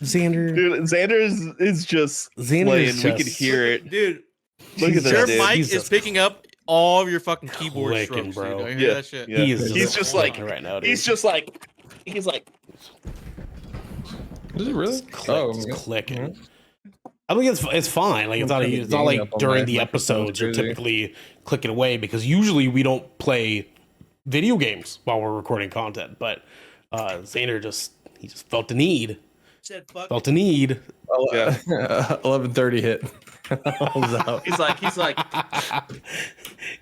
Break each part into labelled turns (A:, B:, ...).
A: Xander.
B: Dude, Xander is just playing. We can hear it.
C: Dude,
B: Look at this,
C: your
B: dude.
C: mic
A: He's
C: is
A: just
C: picking up all of your fucking keyboard
A: clicking,
C: strokes,
A: bro.
C: dude. I hear that shit.
B: Yeah.
A: He is
B: He's just like
A: clicking right now, dude.
B: he's like
D: Is it really?
A: It's clicking. I think it's fine. Like it's not like during the episodes you're typically clicking away, because usually we don't play video games while we're recording content. But Xander just felt the need. Felt a need.
D: Oh, yeah. 11:30 hit.
B: he's like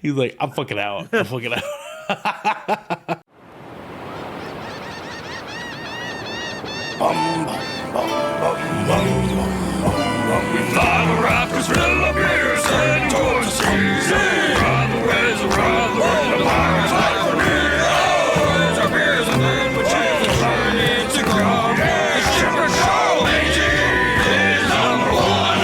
A: He's like, I'm fucking out. I'm fucking out.
E: We fly the rafters, fill up beers, heading towards the seas. Ride the waves around the world, the pirates like the rails. Our beers and then we cheers and learning to grow. The Shipwreck Show, AG is number one,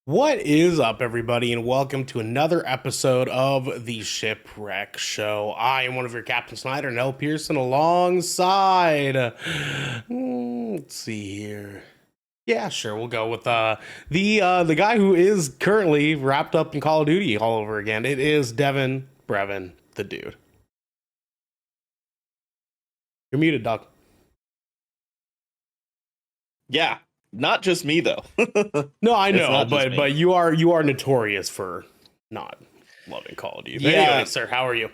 A: What is up, everybody, and welcome to another episode of the Shipwreck Show. I am one of your Captain Snyder, Nell Pearson, alongside. Let's see here. Yeah, sure. We'll go with the guy who is currently wrapped up in Call of Duty all over again. It is Devin Brevin, the dude. You're muted, dog.
B: yeah, not just me though.
A: No, I
B: It's
A: know,
B: not just me.
A: but you are notorious for not loving Call of Duty.
B: Yeah.
A: Anyway, sir, how are you?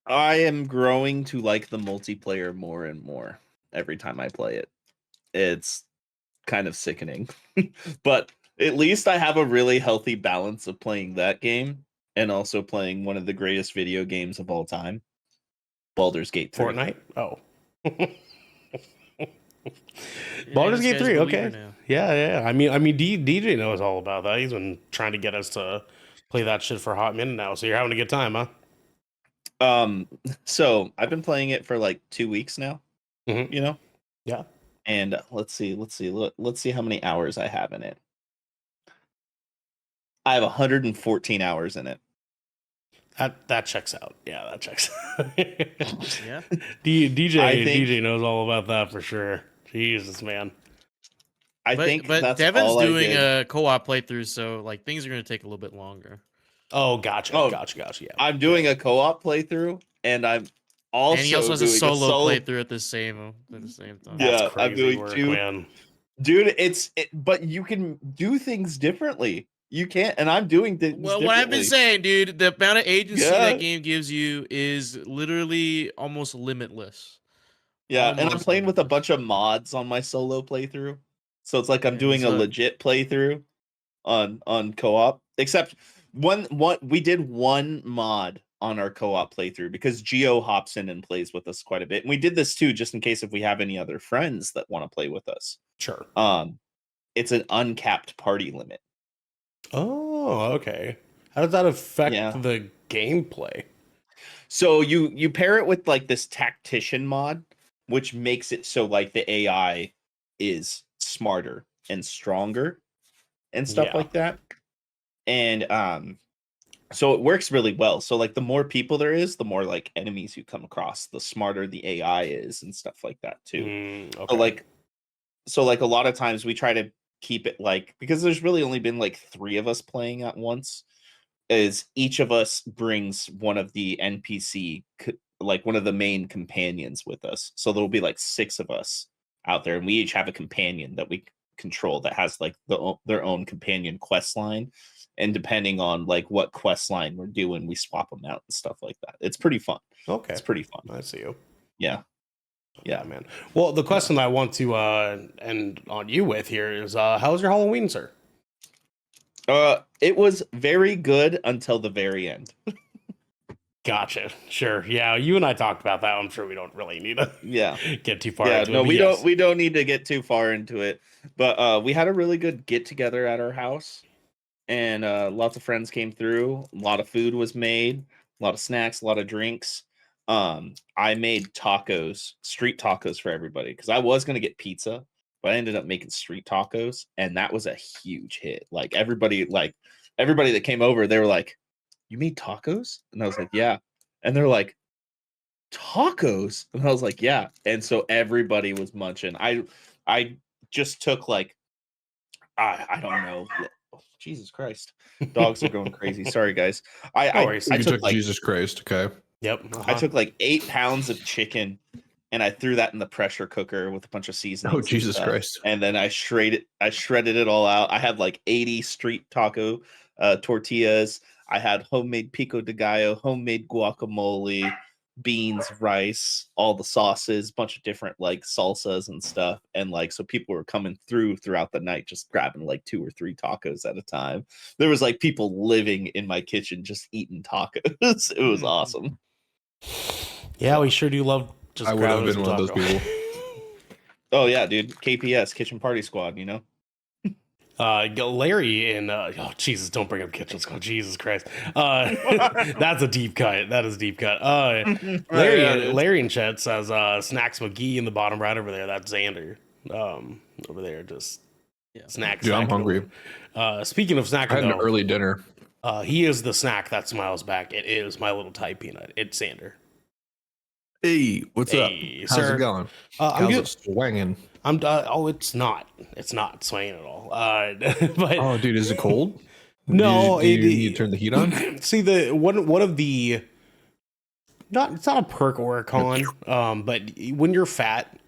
B: I am growing to like the multiplayer more and more every time I play it. It's kind of sickening. But at least I have a really healthy balance of playing that game and also playing one of the greatest video games of all time, Baldur's Gate 3.
A: Fortnite? Oh.
C: Yeah,
A: Baldur's
C: this
A: Gate
C: guy's
A: 3,
C: a
A: okay.
C: believer now.
A: Yeah. I mean, DJ knows all about that. He's been trying to get us to play that shit for a hot minute now. So you're having a good time, huh?
B: So I've been playing it for like 2 weeks now,
A: Mhm.
B: you know?
A: Yeah.
B: And let's see how many hours I have in it. I have 114 hours in it.
A: That checks out. Yeah, that checks out.
C: Yeah.
A: DJ knows all about that for sure. Jesus, man.
B: I think
C: But
B: that's
C: Devin's
B: all I
C: doing
B: did.
C: a co-op playthrough, so like things are gonna take a little bit longer.
A: Oh, gotcha.
B: Oh,
A: Gotcha. Yeah.
B: I'm doing a co-op playthrough, and I'm also
C: And he also has a
B: doing
C: solo playthrough at the same time.
B: Yeah,
A: That's
B: I'm
A: crazy
B: doing
A: work,
B: two.
A: man.
B: Dude, but you can do things differently. You can't, and I'm doing things
C: Well, what I've been
B: differently.
C: saying, dude, the amount of agency
B: Yeah.
C: that game gives you is literally almost limitless.
B: Yeah, and I'm
C: Almost
B: playing with a
C: limitless.
B: bunch of mods on my solo playthrough. So it's like I'm
C: Yeah,
B: doing a
C: so-
B: legit playthrough on co-op. Except we did one mod on our co-op playthrough because Geo hops in and plays with us quite a bit. And we did this too, just in case if we have any other friends that want to play with us.
A: Sure.
B: It's an uncapped party limit.
A: Oh, okay. How does that affect
B: Yeah.
A: the gameplay?
B: So you pair it with like this tactician mod, which makes it so like the AI is smarter and stronger and stuff
A: Yeah.
B: like that. And so it works really well. So like the more people there is, the more like enemies you come across, the smarter the AI is and stuff like that too.
A: Okay.
B: So like a lot of times we try to keep it like, because there's really only been like 3 of us playing at once, is each of us brings one of the NPC, like one of the main companions with us. So there'll be like 6 of us out there, and we each have a companion that we control that has like their own companion quest line. And depending on like what quest line we're doing, we swap them out and stuff like that. It's pretty fun.
A: Okay.
B: It's pretty fun.
A: I see you.
B: Yeah.
A: Yeah, man. Well, the question I want to end on you with here is, how was your Halloween, sir?
B: It was very good until the very end.
A: Gotcha. Sure. Yeah, you and I talked about that. I'm sure we don't really need to
B: Yeah.
A: get too far
B: Yeah,
A: into
B: no,
A: it. but
B: we
A: yes.
B: don't we don't need to get too far into it. But we had a really good get together at our house, and lots of friends came through. A lot of food was made, a lot of snacks, a lot of drinks. I made tacos, street tacos for everybody, because I was gonna get pizza, but I ended up making street tacos, and that was a huge hit. Like everybody that came over, they were like, "You made tacos?" And I was like, "Yeah." And they're like, tacos? And I was like, yeah. And so everybody was munching. I just took like, I don't know. Oh, Jesus Christ. Dogs are going crazy. Sorry, guys. I
A: worries.
B: I took like
D: Jesus Christ. Okay.
A: Yep.
B: I took like 8 pounds of chicken and I threw that in the pressure cooker with a bunch of seasonings.
D: Oh,
B: and
D: Jesus
B: stuff.
D: Christ.
B: And then I shredded it all out. I had like 80 street taco tortillas. I had homemade pico de gallo, homemade guacamole, beans, rice, all the sauces, bunch of different like salsas and stuff. And like, so people were coming throughout the night, just grabbing like 2 or 3 tacos at a time. There was like people living in my kitchen, just eating tacos. It was awesome.
A: Yeah, we sure do love just
D: I would have
A: grabbing
D: been
A: some
D: one of those
A: taco.
D: people.
B: Oh yeah, dude. KPS, Kitchen Party Squad, you know?
A: Larry and oh Jesus, don't bring up Kitchen Squad. Jesus Christ. That's a deep cut. That is a deep cut. Larry in chat says Snacks McGee in the bottom right over there. That's Xander. Over there, just snack.
D: Dude, I'm
A: snacking
D: hungry.
A: over. Speaking of snacking,
D: I had an
A: though,
D: early dinner.
A: he is the snack that smiles back. It is my little Thai peanut. It's Xander.
D: Hey, what's
A: Hey,
D: up? How's
A: sir.
D: it going?
A: I'm
D: How's
A: good.
D: it swinging?
A: I'm oh, it's not swinging at all. But
D: Oh, dude, is it cold?
A: no,
D: do you need to turn the heat on?
A: See, the one of the it's not a perk or a con, but when you're fat,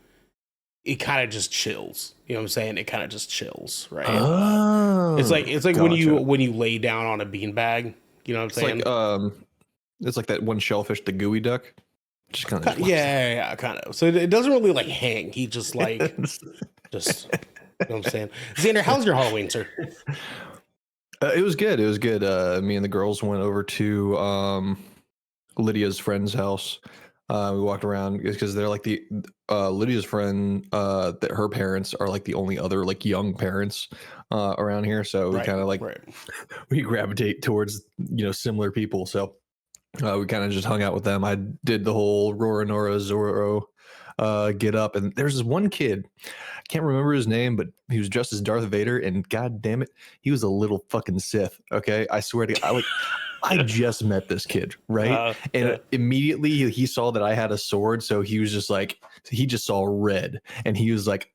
A: it kind of just chills. You know what I'm saying? It kind of just chills, right?
D: Oh,
A: it's like
D: gotcha.
A: when you lay down on a beanbag. You know what I'm saying?
D: Like it's like that one shellfish, the gooey duck. Just kind of
A: yeah, kind of. So it doesn't really like hang. He just like just. You know what I'm saying? Xander, how's your Halloween, sir?
D: It was good. It was good. Me and the girls went over to Lydia's friend's house. We walked around because they're like the Lydia's friend. That her parents are like the only other like young parents around here. So we kind of like we gravitate towards similar people. So we kind of just hung out with them. I did the whole Rora Nora Zorro get up, and there's this one kid. I can't remember his name, but he was dressed as Darth Vader, and god damn it, he was a little fucking Sith. Okay, I swear to God, I just met this kid, right? And immediately he saw that I had a sword, so he was just like, he just saw red, and he was like,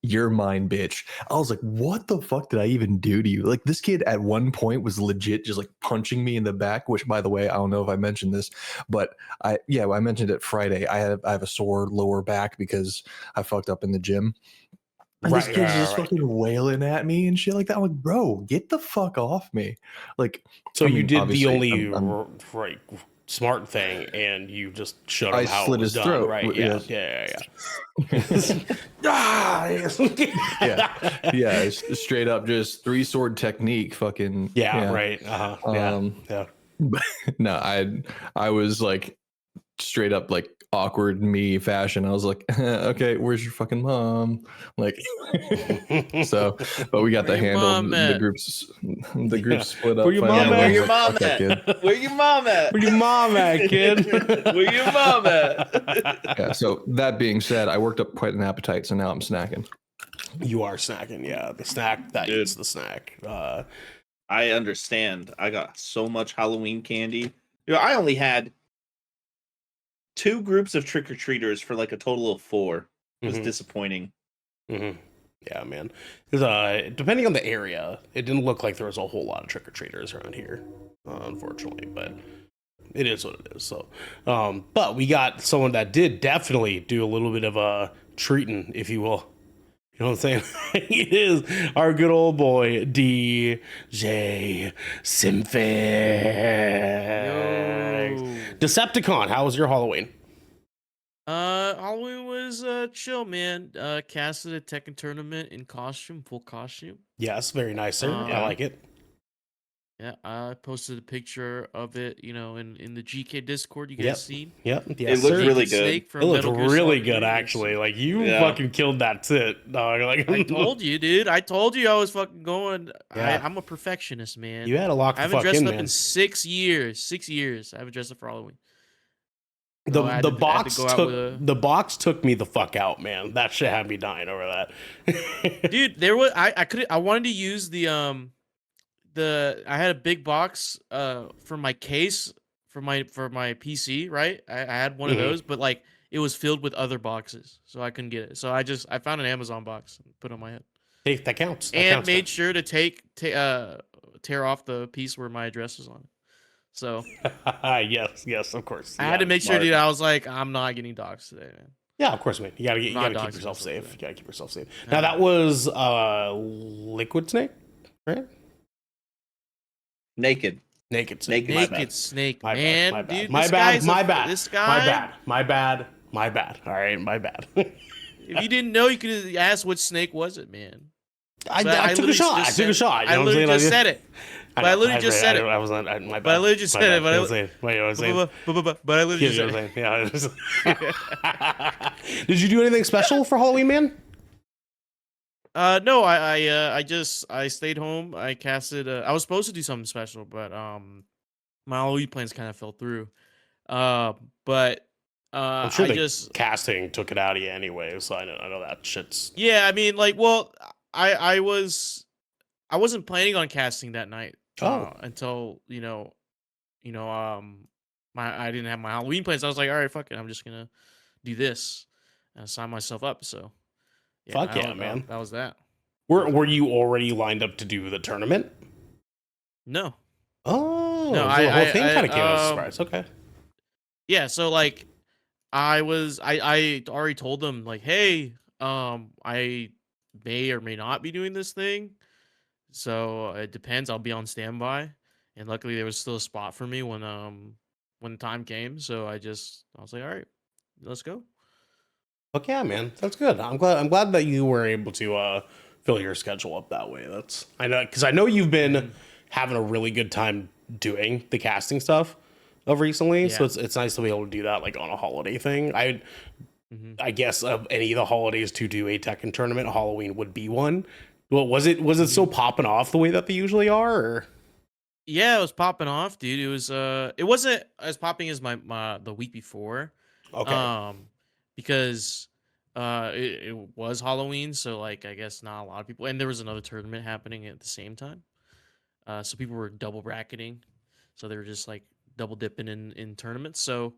D: "You're mine, bitch." I was like, what the fuck did I even do to you? Like, this kid at one point was legit just like punching me in the back, which, by the way, I don't know if I mentioned this, but I mentioned it Friday. I have a sore lower back because I fucked up in the gym. And this kid's just fucking wailing at me and shit like that. I'm like, bro, get the fuck off me. Like,
A: so you did the only right smart thing, and you just showed him how
D: slit
A: it was
D: his
A: done,
D: throat.
A: right?
D: Yes.
A: Yeah.
D: It's straight up just 3-sword technique. Fucking
A: right.
D: But no, I was like straight up like awkward me fashion. I was like, okay, where's your fucking mom? Like, so, but we got the handle. The groups split up.
A: Where your mom at?
B: Where your mom at? Where your mom at?
A: Where your mom at, kid?
B: Where your mom at?
D: Yeah. So that being said, I worked up quite an appetite, so now I'm snacking.
A: You are snacking, yeah. The snack that eats the snack.
B: I understand. I got so much Halloween candy. I only had 2 groups of trick-or-treaters for like a total of 4. It was disappointing.
A: Mm-hmm. Yeah, man. Because depending on the area, it didn't look like there was a whole lot of trick-or-treaters around here, unfortunately. But it is what it is. So, but we got someone that did definitely do a little bit of a treating, if you will. You know what I'm saying? It is our good old boy, DJ Simfix. Decepticon, how was your Halloween?
C: Halloween was chill, man. Casted a Tekken tournament in full costume.
A: Yes, very nice, sir. I like it.
C: Yeah, I posted a picture of it, in the GK Discord. You guys seen?
A: Yep.
B: It looked really good.
A: It looked really good, actually. Like, you fucking killed that tit, dog. Like,
C: I told you, dude. I told you I was fucking going.
A: Yeah.
C: I'm a perfectionist, man.
A: You had a lock.
C: I haven't dressed up in 6 years. 6 years. I haven't dressed up for Halloween.
A: The box took me the fuck out, man. That shit had me dying over that.
C: Dude, there was I wanted to use I had a big box for my case for my PC, right? I had one of those, but like it was filled with other boxes, so I couldn't get it. So I found an Amazon box and put it on my head,
A: Hey, that counts. That
C: and
A: counts,
C: made
A: man.
C: sure to tear off the piece where my address was on it. So
A: yes, of course.
C: I had to make sure,
A: smart.
C: dude. I was like, I'm not getting doxxed today, man.
A: Yeah, of course, man. You gotta
C: Not
A: keep
C: doxing
A: yourself
C: myself
A: safe.
C: today.
A: You gotta keep yourself safe. Now that was Liquid Snake, right?
B: Naked.
A: Naked Snake.
B: Naked
A: My
C: Naked
A: bad.
C: Snake,
A: My
C: man,
A: bad.
C: dude.
A: My
C: this
A: bad.
C: guy's
A: My
C: a-
A: bad.
C: This
A: My
C: guy.
A: bad. My bad. My bad. All right, my bad.
C: If you didn't know, you could have asked which snake was it, man.
A: I
C: But
A: took a
C: literally
A: shot. I
C: just
A: took a
C: said-
A: shot. You
C: I
A: know what I'm
C: literally
A: saying?
C: just said it. But I literally just said it.
A: I was not. My bad.
C: But I literally just
A: My
C: said
A: bad.
C: it, but I-
A: You know what I'm saying? Wait, you know what I'm saying?
C: But I literally just
A: You know
C: said
A: what I'm
C: it.
A: saying? Yeah. Did you do anything special for Halloween, man?
C: No, I stayed home. I casted. I was supposed to do something special, but my Halloween plans kind of fell through. But
A: I'm sure
C: I
A: the
C: just
A: casting took it out of you anyway, so I know that shit's.
C: yeah. I mean, like, well, I wasn't planning on casting that night.
A: Oh.
C: Until I didn't have my Halloween plans. I was like, all right, fuck it, I'm just gonna do this and sign myself up. So
A: Fuck yeah, man.
C: That was that.
A: Were you already lined up to do the tournament?
C: No.
A: Oh,
C: No,
A: so
C: I-
A: the whole
C: I-
A: thing
C: I,
A: kind of came as a
C: um,
A: surprise. Okay.
C: Yeah, so like I already told them like, hey, I may or may not be doing this thing. So it depends. I'll be on standby. And luckily there was still a spot for me when the time came. So I was like, all right, let's go.
A: Fuck yeah, man. That's good. I'm glad that you were able to fill your schedule up that way. I know you've been having a really good time doing the casting stuff of recently. So
C: Yeah.
A: it's nice to be able to do that like on a holiday thing.
C: Mhm.
A: I guess of any of the holidays to do a Tekken tournament, Halloween would be one. Well, was it still popping off the way that they usually are? Or?
C: Yeah, it was popping off, dude. It wasn't as popping as my the week before.
A: Okay.
C: Because it was Halloween, so like I guess not a lot of people, and there was another tournament happening at the same time. So people were double bracketing, so they were just like double dipping in tournaments. So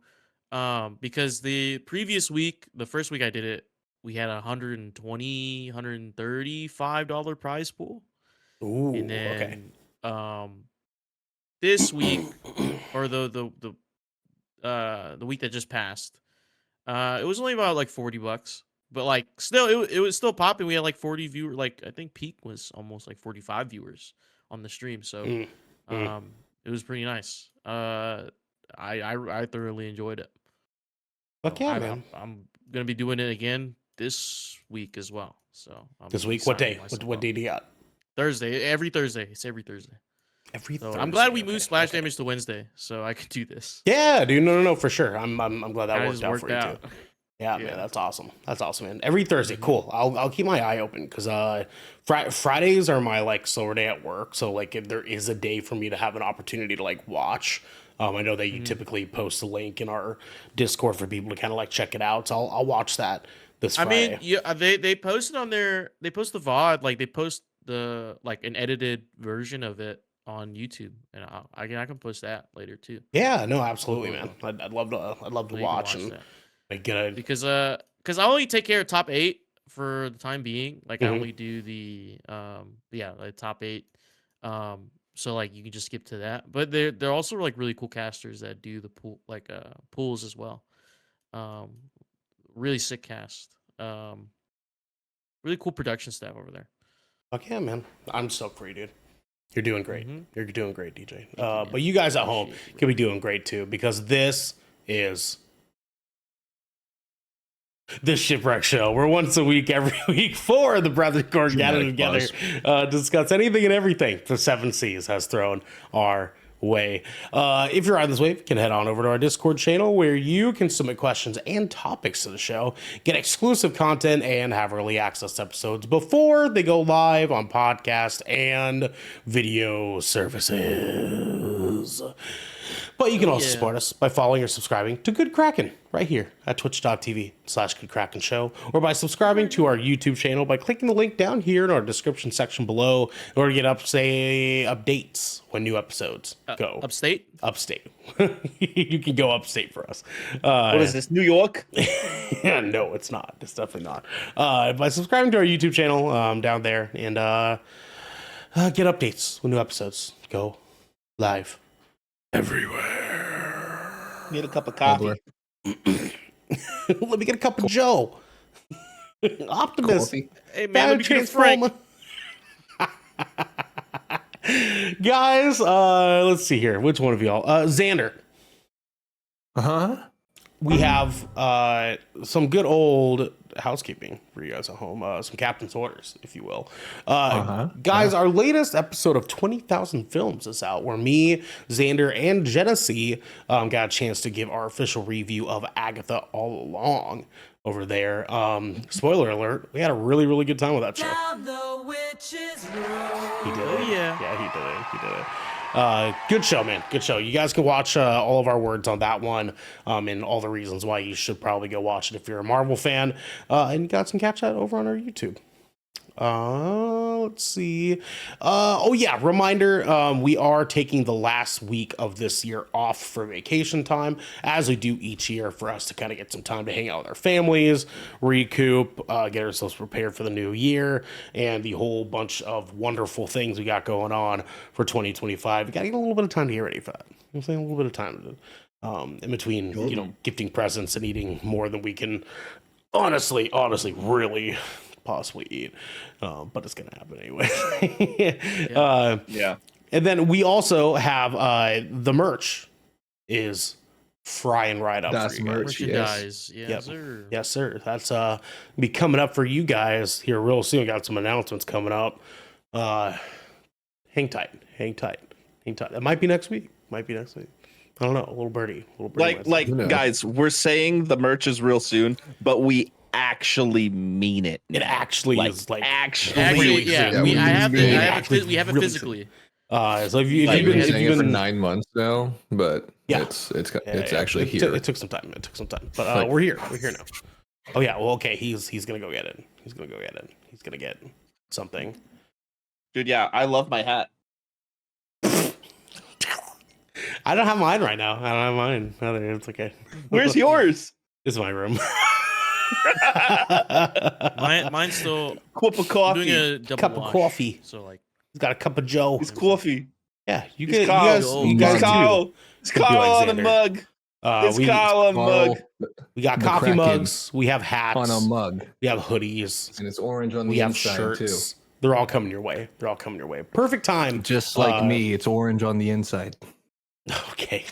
C: because the previous week, the first week I did it, we had $135 prize pool.
A: Ooh.
C: And
A: Okay.
C: then this week or the week that just passed, it was only about like $40, but like still it was still popping. We had like 40 viewers. Like I think peak was almost like 45 viewers on the stream. So it was pretty nice. I thoroughly enjoyed it.
A: Fuck
C: So
A: yeah, man.
C: I'm gonna be doing it again this week as well. So I'm
A: This week, what
C: signing
A: day?
C: myself
A: What
C: up.
A: day do you got?
C: Every Thursday. It's every Thursday.
A: Every
C: So
A: Thursday.
C: I'm glad we
A: okay,
C: moved Splash
A: okay.
C: Damage to Wednesday, so I could do this.
A: Yeah, dude. No, for sure. I'm glad that
C: Kinda
A: worked
C: just
A: out
C: worked
A: for you
C: out.
A: too. Yeah,
C: Yeah.
A: man, that's awesome. That's awesome, man. Every Thursday,
C: Mhm.
A: cool. I'll keep my eye open because Fridays are my like slower day at work. So like if there is a day for me to have an opportunity to like watch, I know that you typically post a link in our Discord for people to kind of like check it out. So I'll watch that this
C: I
A: Friday.
C: mean, yeah, they posted on they post the VOD, like they post the like an edited version of it on YouTube, and I can post that later too.
A: Yeah, no, absolutely, man. I'd love to
C: So you can
A: watch and
C: that.
A: like, get a
C: Because I only take care of top 8 for the time being. Like I
A: Mhm.
C: only do the the top 8. So like you can just skip to that. But they're also like really cool casters that do the pools as well. Really sick cast. Really cool production staff over there.
A: fuck yeah, man. I'm stoked for you, dude. You're doing great.
C: Mhm.
A: You're doing great, DJ.
C: you, man.
A: But you guys at home
C: Appreciate you,
A: could be doing great too because this is the Shipwreck Show. We're once a week, every week, for the Brethren Court gathered together, discuss anything and everything the Seven Seas has thrown our way. If you're on this wave, you can head on over to our Discord channel where you can submit questions and topics to the show, get exclusive content, and have early access episodes before they go live on podcast and video services. But you can also
C: Yeah.
A: support us by following or subscribing to Good Kraken right here at twitch.tv/Good Kraken Show, or by subscribing to our YouTube channel by clicking the link down here in our description section below in order to get updates when new episodes go.
C: Upstate?
A: Upstate. You can go upstate for us.
B: What is this, New York?
A: Yeah, no, it's not. It's definitely not. By subscribing to our YouTube channel down there and get updates when new episodes go live everywhere.
B: Need a cup of coffee.
A: Let me get a cup of Joe. Optimist.
D: Coffee.
C: Hey, man, let me get a Frank.
A: Guys, let's see here. Which one of y'all? Xander.
D: Uh-huh.
A: We have some good old housekeeping for you guys at home. Some captain's orders, if you will. Guys, our latest episode of 20,000 Films is out, where me, Xander, and Genesee got a chance to give our official review of Agatha All Along over there. Spoiler alert, we had a really, really good time with that show.
E: Down the witch's road.
A: He did it.
C: Oh, yeah.
A: Yeah, he did it. He did it. Good show, man. Good show. You guys can watch all of our words on that one and all the reasons why you should probably go watch it if you're a Marvel fan. And you guys can catch that over on our YouTube. Let's see. Oh yeah, reminder, we are taking the last week of this year off for vacation time, as we do each year, for us to kind of get some time to hang out with our families, recoup, get ourselves prepared for the new year, and the whole bunch of wonderful things we got going on for 2025. We got to get a little bit of time to get ready for that. I'm saying a little bit of time to, in between, you know, gifting presents and eating more than we can honestly really possibly eat, but it's gonna happen anyway.
B: Yeah.
A: And then we also have the merch is frying right up.
D: That's
A: for you guys.
D: merch.
C: Merchandise. Yes,
A: Yep.
C: sir.
A: Yes, sir. That's be coming up for you guys here real soon. Got some announcements coming up. Hang tight. That might be next week. I don't know. A little birdie.
B: Like
D: Who knows?
B: guys, we're saying the merch is real soon, but we actually mean it.
A: it actually is like
B: actually.
C: Actually, yeah,
D: Yeah,
C: we
D: we
C: have
D: really
C: it
A: really
C: physically.
A: so if
B: Like,
A: you've
D: We've
A: been,
D: been saying
A: if
D: it
A: you've
D: for
A: been
D: 9 months now, but
A: Yeah.
D: it's actually
A: it
D: here.
A: It took some time. But
D: Like-
A: we're here now. Oh yeah. Well, okay. He's gonna go get it. He's gonna get something.
B: Dude, yeah, I love my hat.
A: I don't have mine right now. I don't have mine. Either. It's okay.
B: Where's yours?
A: This is my room.
C: Mine's still
B: Cup of
C: I'm
B: coffee.
C: doing a double
A: Cup of
C: wash,
A: coffee.
C: So like,
A: He's got a cup of Joe.
B: It's coffee.
A: Yeah, you
B: It's
A: get you
B: Carl.
A: guys.
C: Oh,
A: You
B: It's
A: guys
C: Carl.
B: Carl. It's
A: Could be
B: Carl
A: like
B: on the
A: Xander.
B: mug. It's
A: We
B: Carl on mug.
A: we got
D: The
A: coffee
D: Kraken
A: mugs. We have hats.
D: on a mug,
A: We have hoodies.
D: and it's orange on
A: We
D: the
A: have
D: inside
A: shirts. They're all coming your way. Perfect time.
D: too. Just like me, it's orange on the inside.
A: Okay.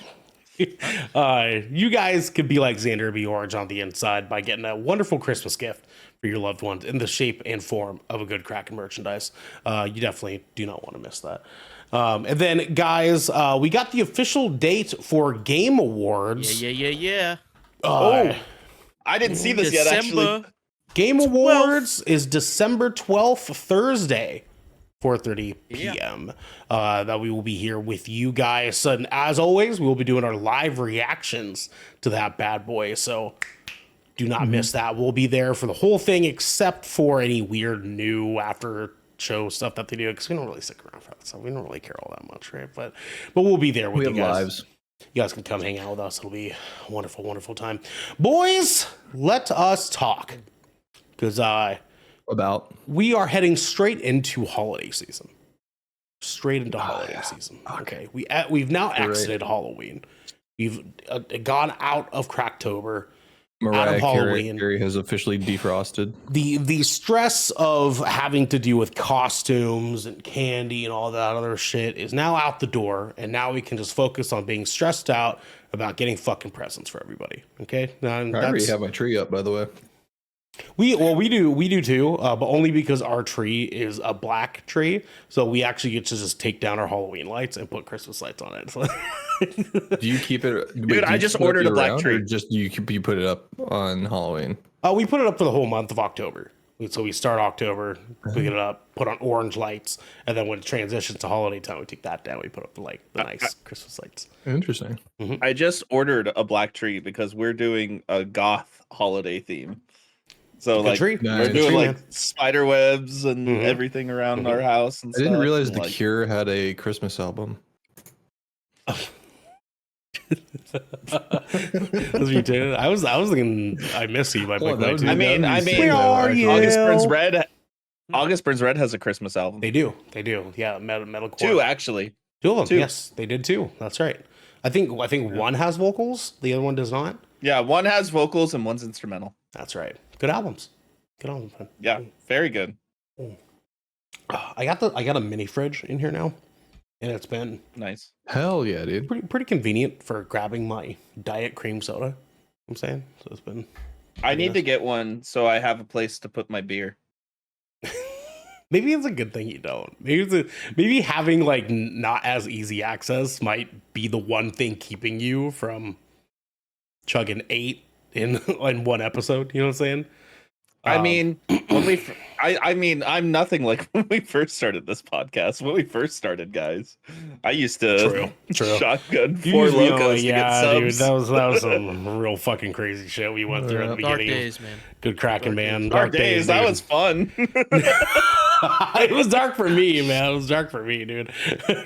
A: You guys could be like Xander, be orange on the inside by getting a wonderful Christmas gift for your loved ones in the shape and form of a good Kraken merchandise. You definitely do not want to miss that. And then, guys, we got the official date for Game Awards.
C: yeah.
B: I didn't see this yet, actually.
C: December.
A: Game
C: 12th.
A: Awards is December 12th, Thursday, 4:30 p.m. That we will be here with you guys. So, and as always, we will be doing our live reactions to that bad boy. So do not miss that. We'll be there for the whole thing, except for any weird new after show stuff that they do, because we don't really stick around for that stuff. We don't really care all that much, right? But we'll be there with
D: We
A: you
D: have
A: guys.
D: lives.
A: You guys can come hang out with us. It'll be a wonderful, wonderful time. Boys, let us talk. Because
D: About
A: we are heading straight into holiday season. Straight into holiday season. Okay. We've now exited Halloween. We've gone out of Cracktober.
D: Mariah
A: Halloween.
D: Carey has officially defrosted.
A: The stress of having to deal with costumes and candy and all that other shit is now out the door, and now we can just focus on being stressed out about getting fucking presents for everybody. Okay,
D: I already have my tree up, by the way.
A: we do too, but only because our tree is a black tree, so we actually get to just take down our Halloween lights and put Christmas lights on it. So
D: Do you keep it?
B: Dude, I just ordered a black tree.
D: Or just you put it up on Halloween?
A: we put it up for the whole month of October. So we start October, pick it up, put on orange lights, and then when it transitions to holiday time, we take that down. We put up the nice Christmas lights.
D: Interesting.
B: I just ordered a black tree because we're doing a goth holiday theme. So
A: Good
B: like
A: tree.
D: Nice.
B: we're doing
A: Tree,
B: like
A: man.
B: spider webs and
A: Mhm.
B: everything around our house and
D: I didn't
B: stuff,
D: realize
B: and,
D: The
B: like,
D: Cure had a Christmas album.
A: That's me too. I was thinking I Miss You by
D: Oh, that
A: Blink
D: would be-
A: 182.
B: I mean,
D: that would be sick,
A: Where
D: though,
A: are
D: actually.
A: you?
B: August Burns Red. August Burns Red has a Christmas album.
A: They do. Yeah, metalcore.
B: Two actually.
A: Two of them.
B: Two.
A: Yes, they did too. That's right. I think one has vocals, the other one does not.
B: Yeah, one has vocals and one's instrumental.
A: That's right. Good albums. Good albums, man.
B: Yeah, very good.
A: I got a mini fridge in here now, and it's been
B: Nice.
D: Hell yeah, dude.
A: pretty convenient for grabbing my diet cream soda. I'm saying, so it's been.
B: I need to get one so I have a place to put my beer.
A: Maybe it's a good thing you don't. Maybe having like not as easy access might be the one thing keeping you from chugging 8 in one episode. You know what I'm saying?
B: I mean, when I'm nothing like when we first started this podcast. When we first started, guys, I used to
A: True.
B: shotgun
A: You
B: 4
A: used to be
B: locos to
A: yeah,
B: get
A: dude,
B: subs.
A: that was some real fucking crazy shit we went through at the
C: Dark
A: beginning.
C: days, man.
A: Good Kraken, man.
B: Dark days. That
A: dude.
B: was fun.
A: It was dark for me, man. It was dark for me, dude.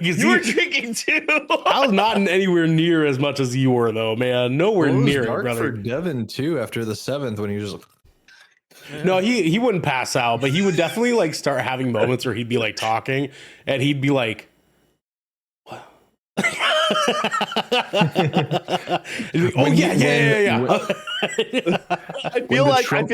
B: You were drinking too.
A: I was not anywhere near as much as you were, though, man. Nowhere
D: Well, it was
A: near it,
D: dark
A: brother.
D: for Devin too after the 7th when he was just
A: No, he wouldn't pass out, but he would definitely like start having moments where he'd be like talking and he'd be like, "What?" He'd be, oh yeah.
B: I feel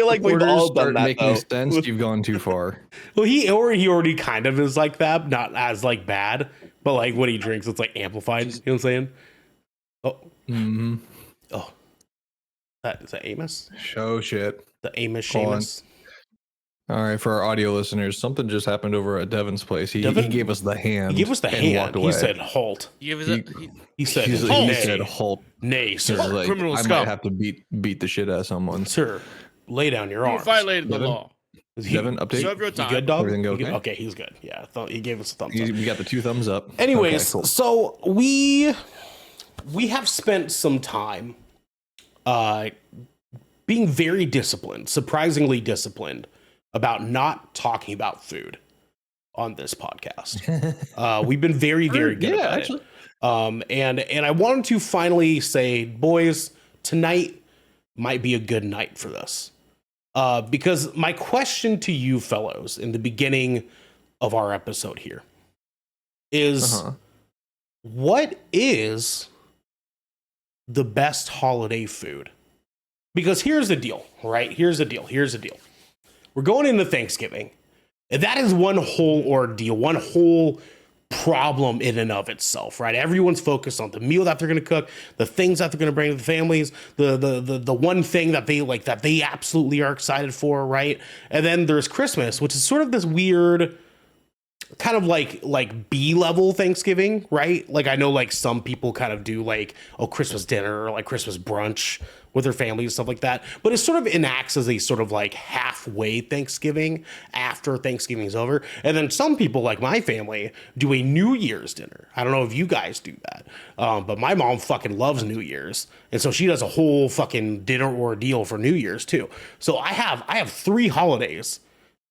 B: like we've all done that
D: making
B: though.
D: sense. You've gone too far.
A: Well, he already kind of is like that, not as like bad, but like when he drinks, it's like amplified. You know what I'm saying? Oh,
D: Mm-hmm.
A: oh, is that Amos?
D: Show shit.
A: The Amos
D: Hold on.
A: Seamus.
D: All right, for our audio listeners, something just happened over at Devin's place. He
A: Devin?
D: gave us the hand.
A: He gave us the
D: and
A: hand.
D: walked away.
A: He said, "Halt."
C: You give
D: He-
C: us a,
A: He said,
D: he
A: "Nay,
D: said, "Halt."
A: nay,
D: He was
A: sir,
D: like,
C: criminal
D: I
C: scum.
D: might have to beat the shit out of someone.
A: sir, lay down your
C: you
A: arms."
C: violated the
D: Devin?
C: law.
A: Is
D: Devin, update?
C: Serve your
A: He
C: time.
A: good, dog?
D: Everything
A: He
D: okay?
A: good? Okay, he's good. Yeah, I thought he gave us a thumbs up.
D: We got the 2 thumbs up.
A: Anyways,
D: Okay, cool.
A: so we have spent some time being very disciplined, surprisingly disciplined, about not talking about food on this podcast. We've been very, very good about
D: actually.
A: it. And I wanted to finally say, boys, tonight might be a good night for this. Because my question to you fellows in the beginning of our episode here is what is the best holiday food? Because here's the deal, right? Here's the deal. We're going into Thanksgiving, and that is one whole ordeal, one whole problem in and of itself, right? Everyone's focused on the meal that they're going to cook, the things that they're going to bring to the families, the one thing that they like, that they absolutely are excited for, right? And then there's Christmas, which is sort of this weird kind of like B-level Thanksgiving, right? Like I know like some people kind of do like Christmas dinner or like Christmas brunch with their family and stuff like that, but it sort of enacts as a sort of like halfway Thanksgiving after Thanksgiving's over. And then some people like my family do a New Year's dinner. I don't know if you guys do that, but my mom fucking loves New Year's, and so she does a whole fucking dinner ordeal for New Year's too. So I have 3 holidays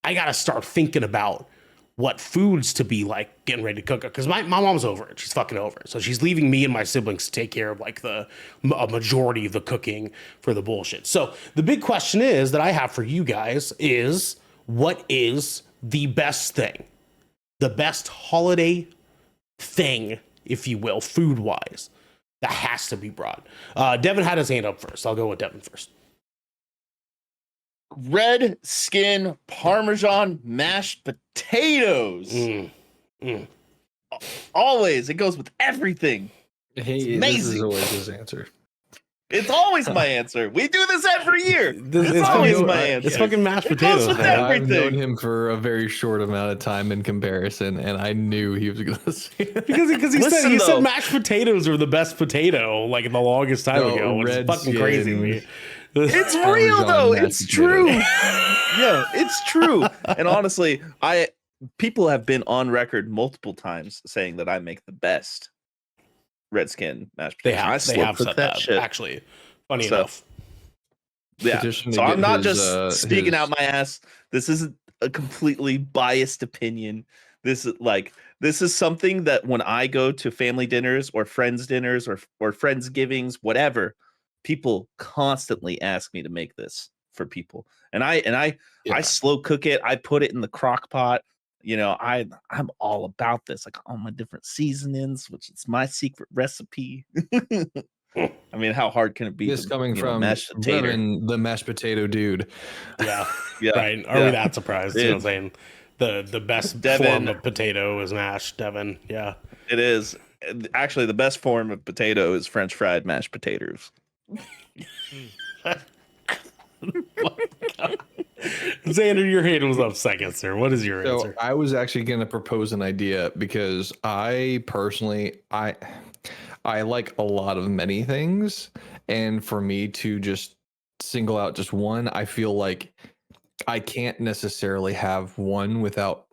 A: I gotta start thinking about what foods to be like getting ready to cook, because my mom's over it. She's fucking over it. So she's leaving me and my siblings to take care of like a majority of the cooking for the bullshit. So the big question is that I have for you guys is, what is the best thing? The best holiday thing, if you will, food wise, that has to be brought. Devin had his hand up first. I'll go with Devin first.
B: Red skin Parmesan mashed potatoes. Always, it goes with everything.
D: Hey, this is
B: amazing.
D: always his answer.
B: It's always my answer. We do this every year.
A: It's
B: It's always
A: fucking-
B: my answer.
A: It's fucking mashed
B: It goes
A: potatoes,
B: with
A: man.
B: everything.
D: I've known him for a very short amount of time in comparison, and I knew he was going to say it.
A: Because he
B: Listen,
A: said
B: though.
A: mashed potatoes are the best potato like the longest time
D: No,
A: ago. It's
D: red
A: fucking crazy to me.
D: skin.
B: It's real
D: Parmesan
B: though.
D: mashed
B: It's
D: potatoes.
B: true. Yeah, it's true. And honestly, people have been on record multiple times saying that I make the best redskin mashed
A: They
B: potatoes. I
A: have
B: slow cook
A: said
B: that shit.
A: actually. Funny
B: So,
A: enough.
B: Yeah.
D: Petition to
B: So I'm
D: get
B: not
D: his,
B: just speaking
D: his-
B: out my ass. This isn't a completely biased opinion. This is something that when I go to family dinners or friends dinners or friendsgivings, whatever, people constantly ask me to make this for people. And I
D: Yeah.
B: slow cook it. I put it in the crock pot. You know, I'm all about this, like all my different seasonings, which is my secret recipe. I mean, how hard can it be?
D: This coming
B: you know,
D: from
B: mashed potato?
D: Brevin, the mashed potato dude.
A: Yeah.
B: Yeah,
A: Right. Are
B: yeah.
A: we that surprised? You know what I'm
B: Dude.
A: saying? The best
B: Devin.
A: form of potato is mashed, Devin. Yeah.
B: It is actually the best form of potato is French fried mashed potatoes.
A: Xander, your hand was up second, sir. What is your
D: So
A: answer?
D: I was actually going to propose an idea because I personally, I like a lot of many things, and for me to just single out just one, I feel like I can't necessarily have one without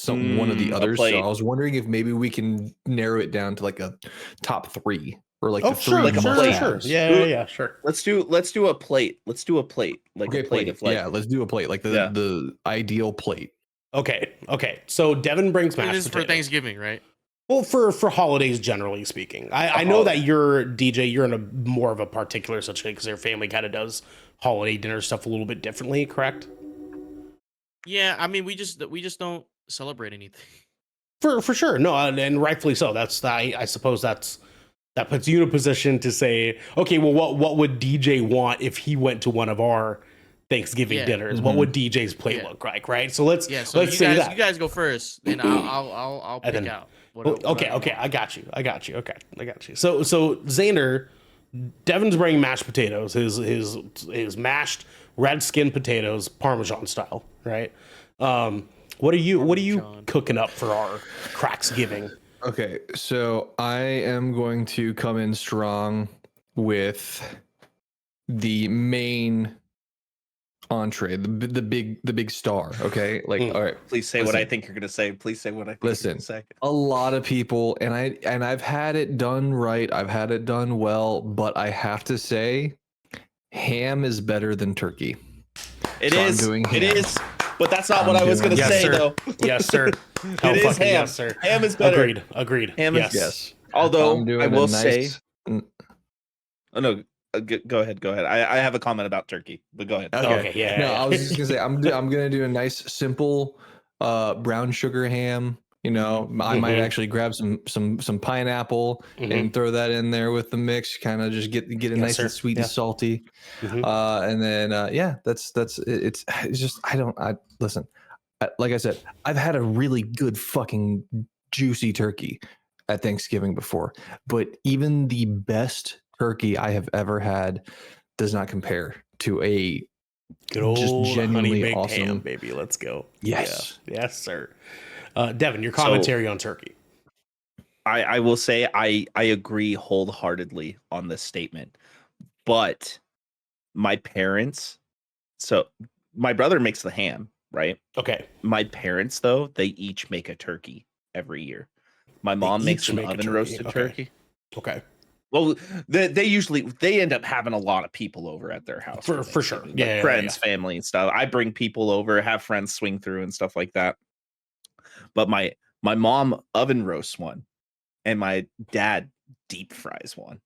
D: one of the
B: A
D: others. So
B: plate.
D: I was wondering if maybe we can narrow it down to like a top three or like
A: Oh,
D: the three
A: sure,
B: like a
A: sure,
B: plate.
A: sure.
D: must-haves.
A: Yeah, sure.
B: Let's do a plate. Let's do a plate, like
D: Okay,
B: a plate of like
D: yeah, let's do a plate, like
B: Yeah.
D: the ideal plate.
A: Okay. So Devin brings
C: And
A: mashed
C: this is for
A: potatoes.
C: Thanksgiving, right?
A: Well, for holidays, generally speaking, I know that you're DJ. You're in a more of a particular situation because your family kind of does holiday dinner stuff a little bit differently, correct?
C: Yeah, I mean, we just don't celebrate anything.
A: For sure, no, and rightfully so. I suppose that puts you in a position to say, okay, well, what would DJ want if he went to one of our Thanksgiving
C: Yeah.
A: dinners? What would DJ's plate
C: Yeah.
A: look like, right? So let's
C: Yeah, so
A: let's
C: you
A: say
C: guys
A: that.
C: you guys go first, then I'll
A: And
C: pick
A: then-
C: out.
A: Oh, okay, I got you. Okay, I got you. So Xander, Devin's bringing mashed potatoes, his mashed red skin potatoes, Parmesan style, right? What are you
C: Parmesan.
A: cooking up for our Cracksgiving?
D: Okay, so I am going to come in strong with the main entree, the big star. Okay, like
A: Mm.
D: all right.
B: Please say what I
D: Listen.
B: think you're gonna say. Please say what I think
D: Listen.
B: you're gonna say.
D: A lot of people, and I've had it done right. I've had it done well, but I have to say, ham is better than turkey.
B: It
D: So I'm
B: is.
D: doing
B: It
D: ham.
B: is. But that's not
D: I'm
B: what I was
D: doing-
B: gonna
A: Yes,
B: say
A: sir.
B: though.
A: Yes, sir. Hell
B: It is
A: fucking
B: ham.
A: yes, sir.
B: Ham is better.
A: Agreed.
B: Ham is-
A: Yes.
D: Yes.
B: Although
D: I'm doing
B: I
D: a
B: will
D: nice-
B: say, oh no, go ahead. I have a comment about turkey, but go ahead.
A: Okay, yeah.
D: No, I was just gonna say I'm gonna do a nice simple brown sugar ham. You know, I might
A: Mhm.
D: actually grab some pineapple
A: Mhm.
D: and throw that in there with the mix. Kind of just get it
A: Yes,
D: nice
A: sir.
D: and sweet
A: Yeah.
D: and salty.
A: Mhm.
D: And then it's just I listen. Like I said, I've had a really good fucking juicy turkey at Thanksgiving before, but even the best turkey I have ever had does not compare to a
A: Good
D: just
A: old honey
D: genuinely
A: baked
D: awesome.
A: ham, baby. Let's go.
D: Yes.
A: Yeah. Yes, sir. Devin, your commentary on turkey.
B: I will say I agree wholeheartedly on this statement, but my parents. So my brother makes the ham, right?
A: Okay.
B: My parents, though, they each make a turkey every year. My mom makes
A: each
B: an
A: make a
B: oven
A: turkey,
B: roasted
A: okay.
B: turkey.
A: Okay.
B: Well, they usually end up having a lot of people over at their house
A: For sure.
B: Thanksgiving,
A: Yeah,
B: like
A: yeah,
B: friends, family, and stuff. I bring people over, have friends swing through and stuff like that. But my mom oven roasts one, and my dad deep fries one.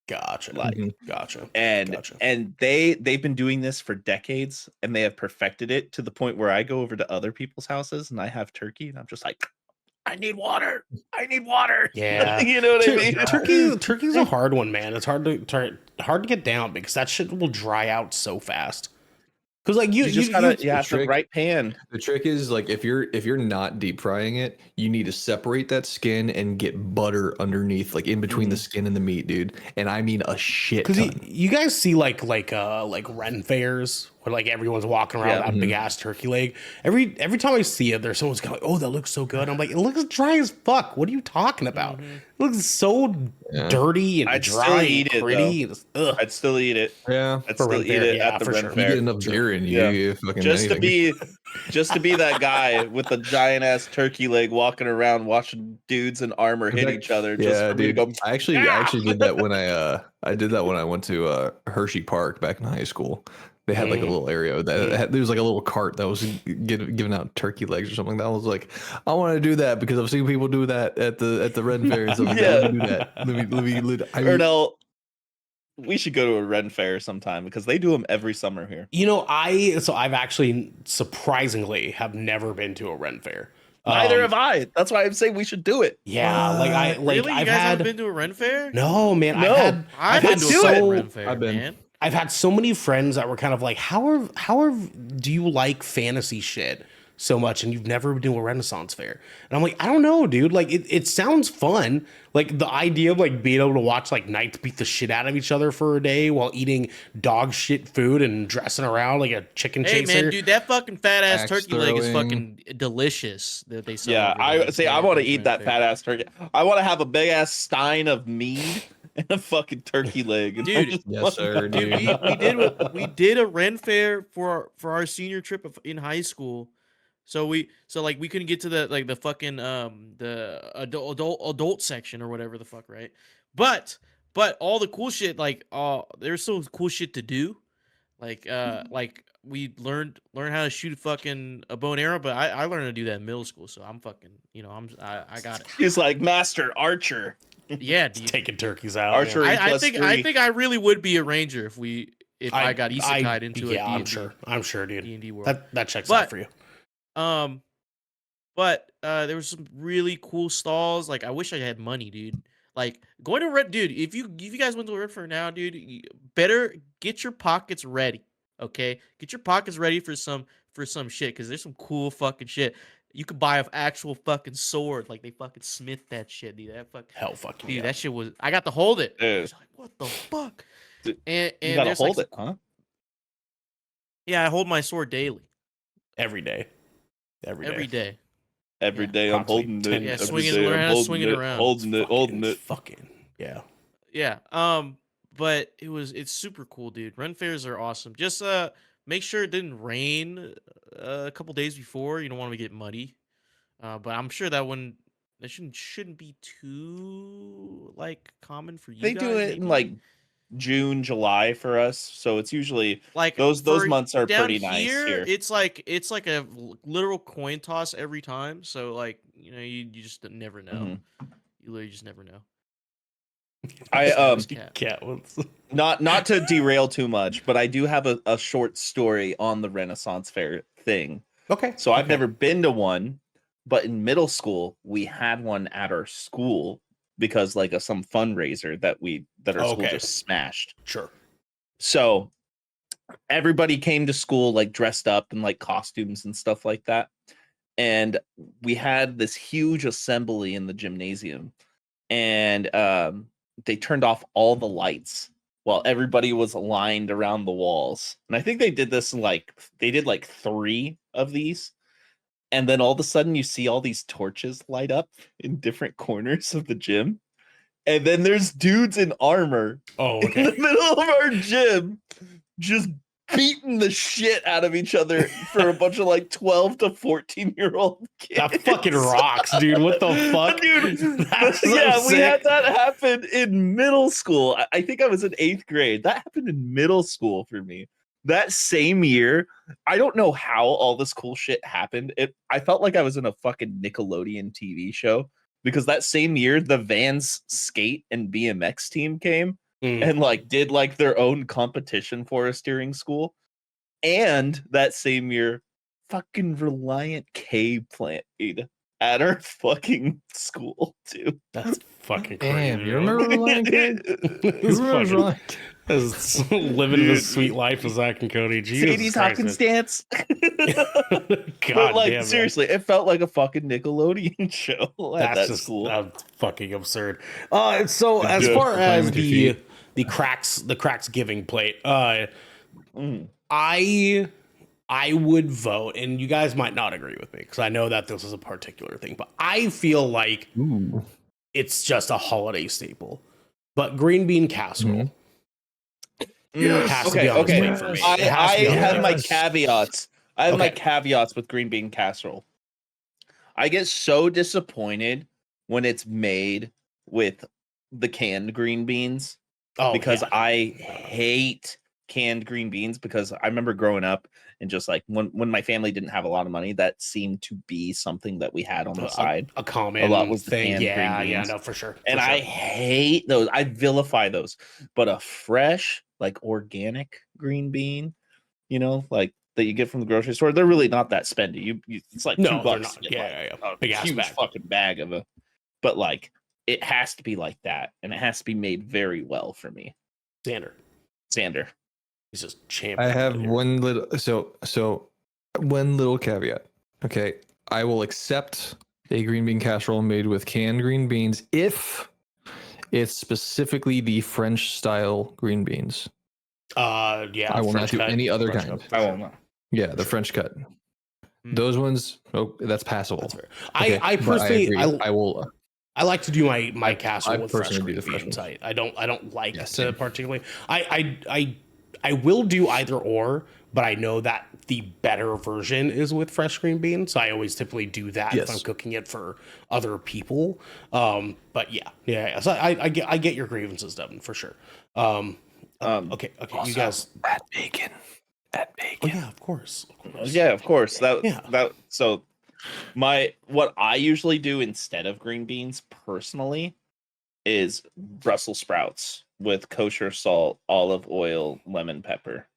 A: Gotcha.
B: Like,
A: Gotcha.
B: and
A: Gotcha.
B: and they've been doing this for decades, and they have perfected it to the point where I go over to other people's houses and I have turkey, and I'm just like, I need water.
A: Yeah.
B: You know what I mean?
A: Turkey's a hard one, man. It's hard to get down because that shit will dry out so fast. Because like you
B: just gotta
A: you-
B: have the
D: trick-
B: right pan.
D: The trick is like if you're not deep frying it, you need to separate that skin and get butter underneath, like in between the skin and the meat, dude. And I mean a shit
A: Because
D: ton.
A: you guys see like Ren fairs where like everyone's walking around with that big ass turkey leg. Every time I see it, there's someone's going, "Oh, that looks so good." I'm like, it looks dry as fuck. What are you talking about? It looks so dirty and
B: I'd
A: dry
B: still
A: and
B: eat it,
A: gritty.
B: I'd still eat it.
D: Yeah.
B: I'd
A: For
B: still
A: Ren
B: eat
A: Fair,
B: it
A: yeah,
B: at the
A: for
B: Ren
A: sure.
D: You
B: Fair.
D: get enough deer in you,
B: Yeah.
D: you fucking
B: Just to
D: anything.
B: be that guy with the giant ass turkey leg walking around watching dudes in armor hit each other. Just
D: Yeah,
B: for me to
D: dude.
B: go.
D: I actually did that when I did that when I went to Hershey Park back in high school. They had like a little area that there was like a little cart that was giving out turkey legs or something. That was like, I want to do that because I've seen people do that at the Ren Fair and stuff.
B: Yeah.
D: Let me do that. Let me.
B: Ernell, we should go to a Ren Fair sometime because they do them every summer here.
A: You know, I've actually surprisingly have never been to a Ren Fair.
B: Neither have I. That's why I'm saying we should do it.
A: Yeah,
C: Really?
A: I've
C: You guys
A: had
C: haven't been to a Ren Fair?
A: no man.
B: No.
C: I've
A: had
C: been to a
B: do
C: fucking
B: it.
C: Ren Fair,
D: I've been.
C: man.
A: I've had so many friends that were kind of like, do you like fantasy shit so much and you've never been to a Renaissance fair? And I'm like, I don't know, dude. Like it sounds fun. Like the idea of like being able to watch like knights beat the shit out of each other for a day while eating dog shit food and dressing around like a chicken
C: Hey
A: chaser.
C: man, dude, that fucking fat ass
D: Axe
C: turkey leg is
D: throwing.
C: fucking delicious. That they sell.
B: Yeah,
C: over
B: I
C: there.
B: say
C: Yeah,
B: I want to
C: at
B: eat
C: Ren
B: that
C: Fair.
B: fat ass turkey. I want to have a big ass stein of mead and a fucking turkey leg. And
C: Dude,
B: just
D: Yes, sir,
C: Dude,
D: dude.
C: we did a Ren Fair for our senior trip in high school. So we couldn't get to the fucking the adult section or whatever the fuck, right? But all the cool shit, like there's so cool shit to do. Like we learned how to shoot fucking a bow and arrow, but I learned to do that in middle school, so I'm fucking, I got it.
B: He's like master archer.
C: Yeah, dude.
A: Taking turkeys out.
B: Archery.
A: man.
C: I
B: plus
C: think
B: 3.
C: I really would be a ranger if I got isekai'd into
A: yeah,
C: a
A: I'm sure, dude.
C: D&D world.
A: That checks
C: But-
A: out for you.
C: But there was some really cool stalls. Like I wish I had money, dude. Like going to Red, dude. If you guys went to Red Fair now, dude, you better get your pockets ready. Okay, get your pockets ready for some shit because there's some cool fucking shit. You could buy an actual fucking sword, like they fucking smith that shit, dude. That fuck,
A: Hell fucking
C: dude,
A: yeah.
C: that shit was. I got to hold it.
B: Dude.
C: I was like, what the fuck?
B: Dude,
C: And
B: You gotta
C: there's
B: hold
C: like,
B: it, huh?
C: Yeah, I hold my sword daily,
A: Every day.
C: every day.
B: Every
C: Yeah.
B: day I'm
A: Approximately
B: holding
A: 10
B: it.
C: Yeah,
B: Every
C: swing it,
B: day
C: learn
B: I'm
C: how to
B: holding
C: swing it around.
B: Holding it.
A: Fucking yeah.
C: Yeah. But it's super cool, dude. Ren fairs are awesome. Just make sure it didn't rain a couple days before. You don't want to get muddy. But I'm sure that shouldn't be too like common for you
B: They
C: guys.
B: do it in
C: maybe?
B: like June, July for us, so it's usually
C: like
B: those
C: for
B: months are
C: down
B: pretty nice here.
C: It's like a literal coin toss every time. So like you just never know.
B: Mhm.
C: You literally just never know.
B: I
C: Cat.
A: Cat ones.
B: not to derail too much, but I do have a short story on the Renaissance Fair thing.
A: Okay.
B: So I've never been to one, but in middle school we had one at our school because like of some fundraiser that our school
A: Okay.
B: just smashed.
A: Sure.
B: So everybody came to school like dressed up in like costumes and stuff like that. And we had this huge assembly in the gymnasium, and they turned off all the lights while everybody was aligned around the walls. And I think they did this they did like 3 of these. And then all of a sudden you see all these torches light up in different corners of the gym. And then there's dudes in armor
A: Oh,
B: in the
A: okay.
B: middle of our gym just beating the shit out of each other for a bunch of like 12 to 14-year-old kids.
A: That fucking rocks, dude. What the fuck?
B: Dude,
A: That's so
B: yeah, we had
A: sick.
B: that happen in middle school. I think I was in 8th grade. That happened in middle school for me. That same year, I don't know how all this cool shit happened. I felt like I was in a fucking Nickelodeon TV show because that same year, the Vans skate and BMX team came and like did like their own competition for us during school. And that same year, fucking Reliant K played at our fucking school too.
A: That's fucking crazy.
D: Damn, you remember Reliant K?
A: It's
D: Who remembers
A: fucking-
D: Reliant?
A: It's living the sweet life of Zach and Cody. Jesus
B: Sadie's
A: Christ,
B: Hawkins
A: man.
B: dance.
A: God
B: But like
A: damn, man.
B: seriously, it felt like a fucking Nickelodeon show at
A: That's
B: that
A: just
B: school.
A: that's fucking absurd. So as
B: Yeah.
A: far
D: Playing
A: as
D: with your
A: the cracks giving plate,
B: Mm.
A: I would vote, and you guys might not agree with me because I know that this is a particular thing, but I feel like
D: Ooh.
A: it's just a holiday staple. But green bean casserole has to be on this plate for me.
B: I
A: It has to be on the
B: have
A: plate.
B: my caveats. I have my
A: Okay.
B: caveats with green bean casserole. I get so disappointed when it's made with the canned green beans because
A: yeah.
B: I hate canned green beans because I remember growing up and just like when my family didn't have a lot of money, that seemed to be something that we had on the side.
A: A common
B: A lot was the
A: thing.
B: canned
A: Yeah,
B: green beans.
A: no, for sure.
B: And I hate those. I vilify those. But a fresh, like organic green bean, like that you get from the grocery store, they're really not that spendy. It's like
A: No,
B: $2
A: they're
B: to
A: not.
B: get,
A: Yeah.
B: a
A: Big ass
B: huge
A: bag.
B: fucking bag of it. But like it has to be like that, and it has to be made very well for me. Xander.
A: He's just champion.
D: I have one little one little caveat. Okay, I will accept a green bean casserole made with canned green beans if it's specifically the French style green beans.
A: Yeah.
D: I will
A: French
D: not do
A: cut,
D: any other
A: French
D: kind.
A: cut, for
B: I
A: sure.
B: won't know.
D: Yeah, the French cut. Those ones, that's passable.
A: That's fair.
D: Okay,
A: I
D: but
A: personally,
D: agree. I will.
A: I like to do my casserole
D: I
A: with fresh
D: personally
A: green
D: do the fresh
A: beans.
D: ones.
A: I don't like
D: Yes,
A: to
D: same.
A: particularly. I will do either or, but I know that the better version is with fresh green beans. So I always typically do that if
D: Yes.
A: I'm cooking it for other people. But yeah. So I get your grievances, Devin, for sure. Okay. You guys.
D: Add bacon.
A: Oh yeah, of course.
B: Yeah, of course.
A: Yeah.
B: So what I usually do instead of green beans personally is Brussels sprouts with kosher salt, olive oil, lemon pepper.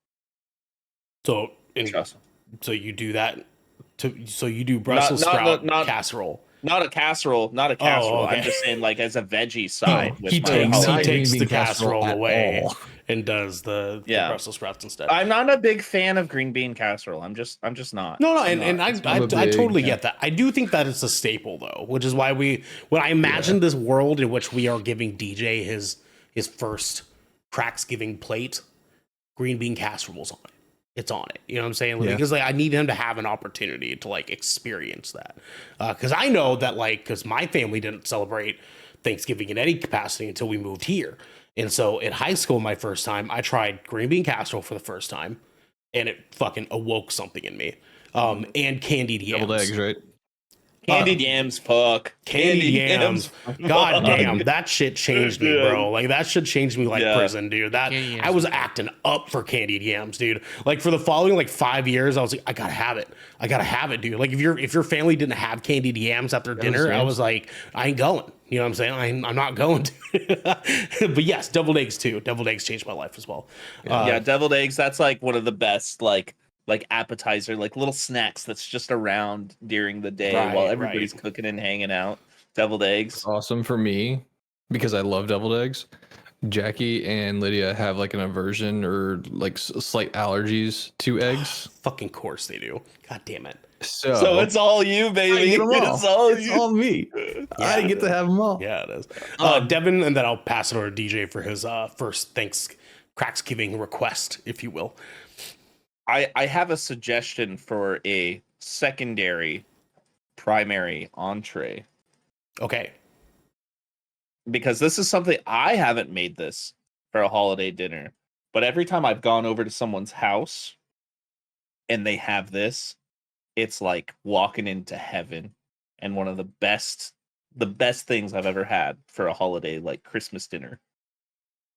A: So
B: Trust me.
A: so you do that. So you do Brussels sprout casserole.
B: Not a casserole.
A: okay.
B: I'm just saying, like, as a veggie side.
A: He
B: with my
A: takes
B: holiday-
A: the
D: green bean
A: casserole
D: casserole
A: away
D: at all.
A: and does the Brussels sprouts instead.
B: I'm not a big fan of green bean casserole. I'm just not.
A: No,
B: I'm
A: and
B: not.
A: I
D: I'm a big-
A: totally get that. I do think that it's a staple though, which is why when I imagine this world in which we are giving DJ his first Cracksgiving plate, green bean casserole's on it. It's on it. You know what I'm saying?
D: Yeah.
A: Because I need him to have an opportunity to experience that. Because I know that because my family didn't celebrate Thanksgiving in any capacity until we moved here. And so in high school, my first time, I tried green bean casserole for the first time, and it fucking awoke something in me. And candied yams.
D: Deviled eggs, right?
B: Candied yams, fuck.
A: Candied yams. God damn, that shit changed me, bro. That shit changed me like prison, dude.
C: Candied yams
A: I was acting up for candied yams, dude. For the following 5 years, I was like, I gotta have it. I gotta have it, dude. If your family didn't have candied yams at their dinner, I was like, I ain't going. You know what I'm saying? I'm not going to. But yes, deviled eggs too. Deviled eggs changed my life as well.
B: Yeah, deviled eggs. That's one of the best like appetizer, like little snacks that's just around during the day while everybody's cooking and hanging out. Deviled eggs.
D: Awesome for me because I love deviled eggs. Jackie and Lydia have an aversion or slight allergies to eggs.
A: Fucking course they do. God damn it.
B: So it's all you, baby.
D: It's all me. I get to have them all.
A: Yeah, it is. Devin, and then I'll pass it over to DJ for his first Cracksgiving request, if you will.
B: I have a suggestion for a secondary primary entree.
A: Okay.
B: Because this is something I haven't made this for a holiday dinner, but every time I've gone over to someone's house and they have this, it's like walking into heaven, and one of the best things I've ever had for a holiday Christmas dinner.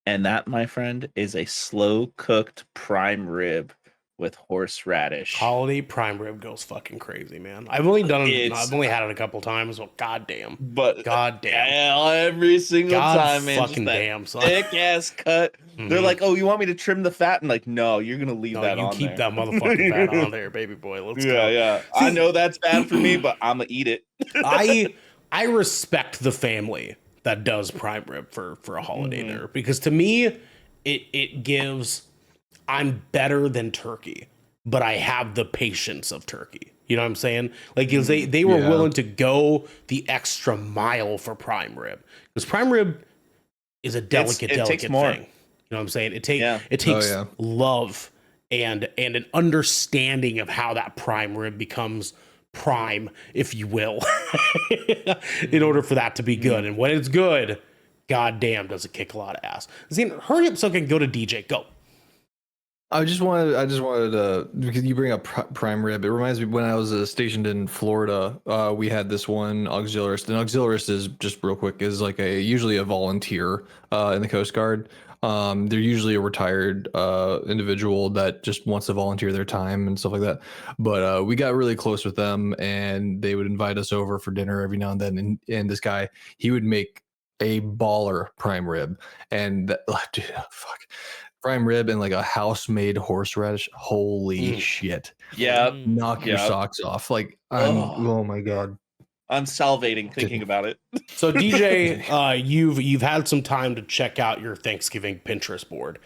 B: And that, my friend, is a slow cooked prime rib with horseradish.
A: Holiday prime rib goes fucking crazy, man. I've only done it. I've only had it a couple times, but goddamn.
B: But
A: goddamn.
B: Every single time, man.
A: Fucking damn, son.
B: Thick ass cut. They're like, "Oh, you want me to trim the fat?" And no, you're gonna leave that on there.
A: You keep that motherfucking fat on there, baby boy. Let's go.
B: Yeah. I know that's bad for me, but I'm gonna eat it.
A: I respect the family that does prime rib for a holiday dinner, because to me, it gives. I'm better than turkey, but I have the patience of turkey. You know what I'm saying? Because they were willing to go the extra mile for prime rib. Because prime rib is a delicate
B: takes
A: thing.
B: more.
A: You know what I'm saying? It takes love and an understanding of how that prime rib becomes prime, if you will, in order for that to be good. And when it's good, goddamn, does it kick a lot of ass. Zane, hurry up so I can go to DJ. Go.
D: I just wanted to, because you bring up prime rib, it reminds me when I was stationed in Florida, we had this one auxiliarist. An auxiliarist is, just real quick, is like usually a volunteer in the Coast Guard. They're usually a retired individual that just wants to volunteer their time and stuff like that. But we got really close with them, and they would invite us over for dinner every now and then. And this guy, he would make a baller prime rib, and that, dude, fuck. Prime rib and like a house-made horseradish. Holy shit!
B: Yeah,
D: Knock your socks off. Like, oh my god,
B: I'm salivating thinking about it.
A: So DJ, you've had some time to check out your Thanksgiving Pinterest board.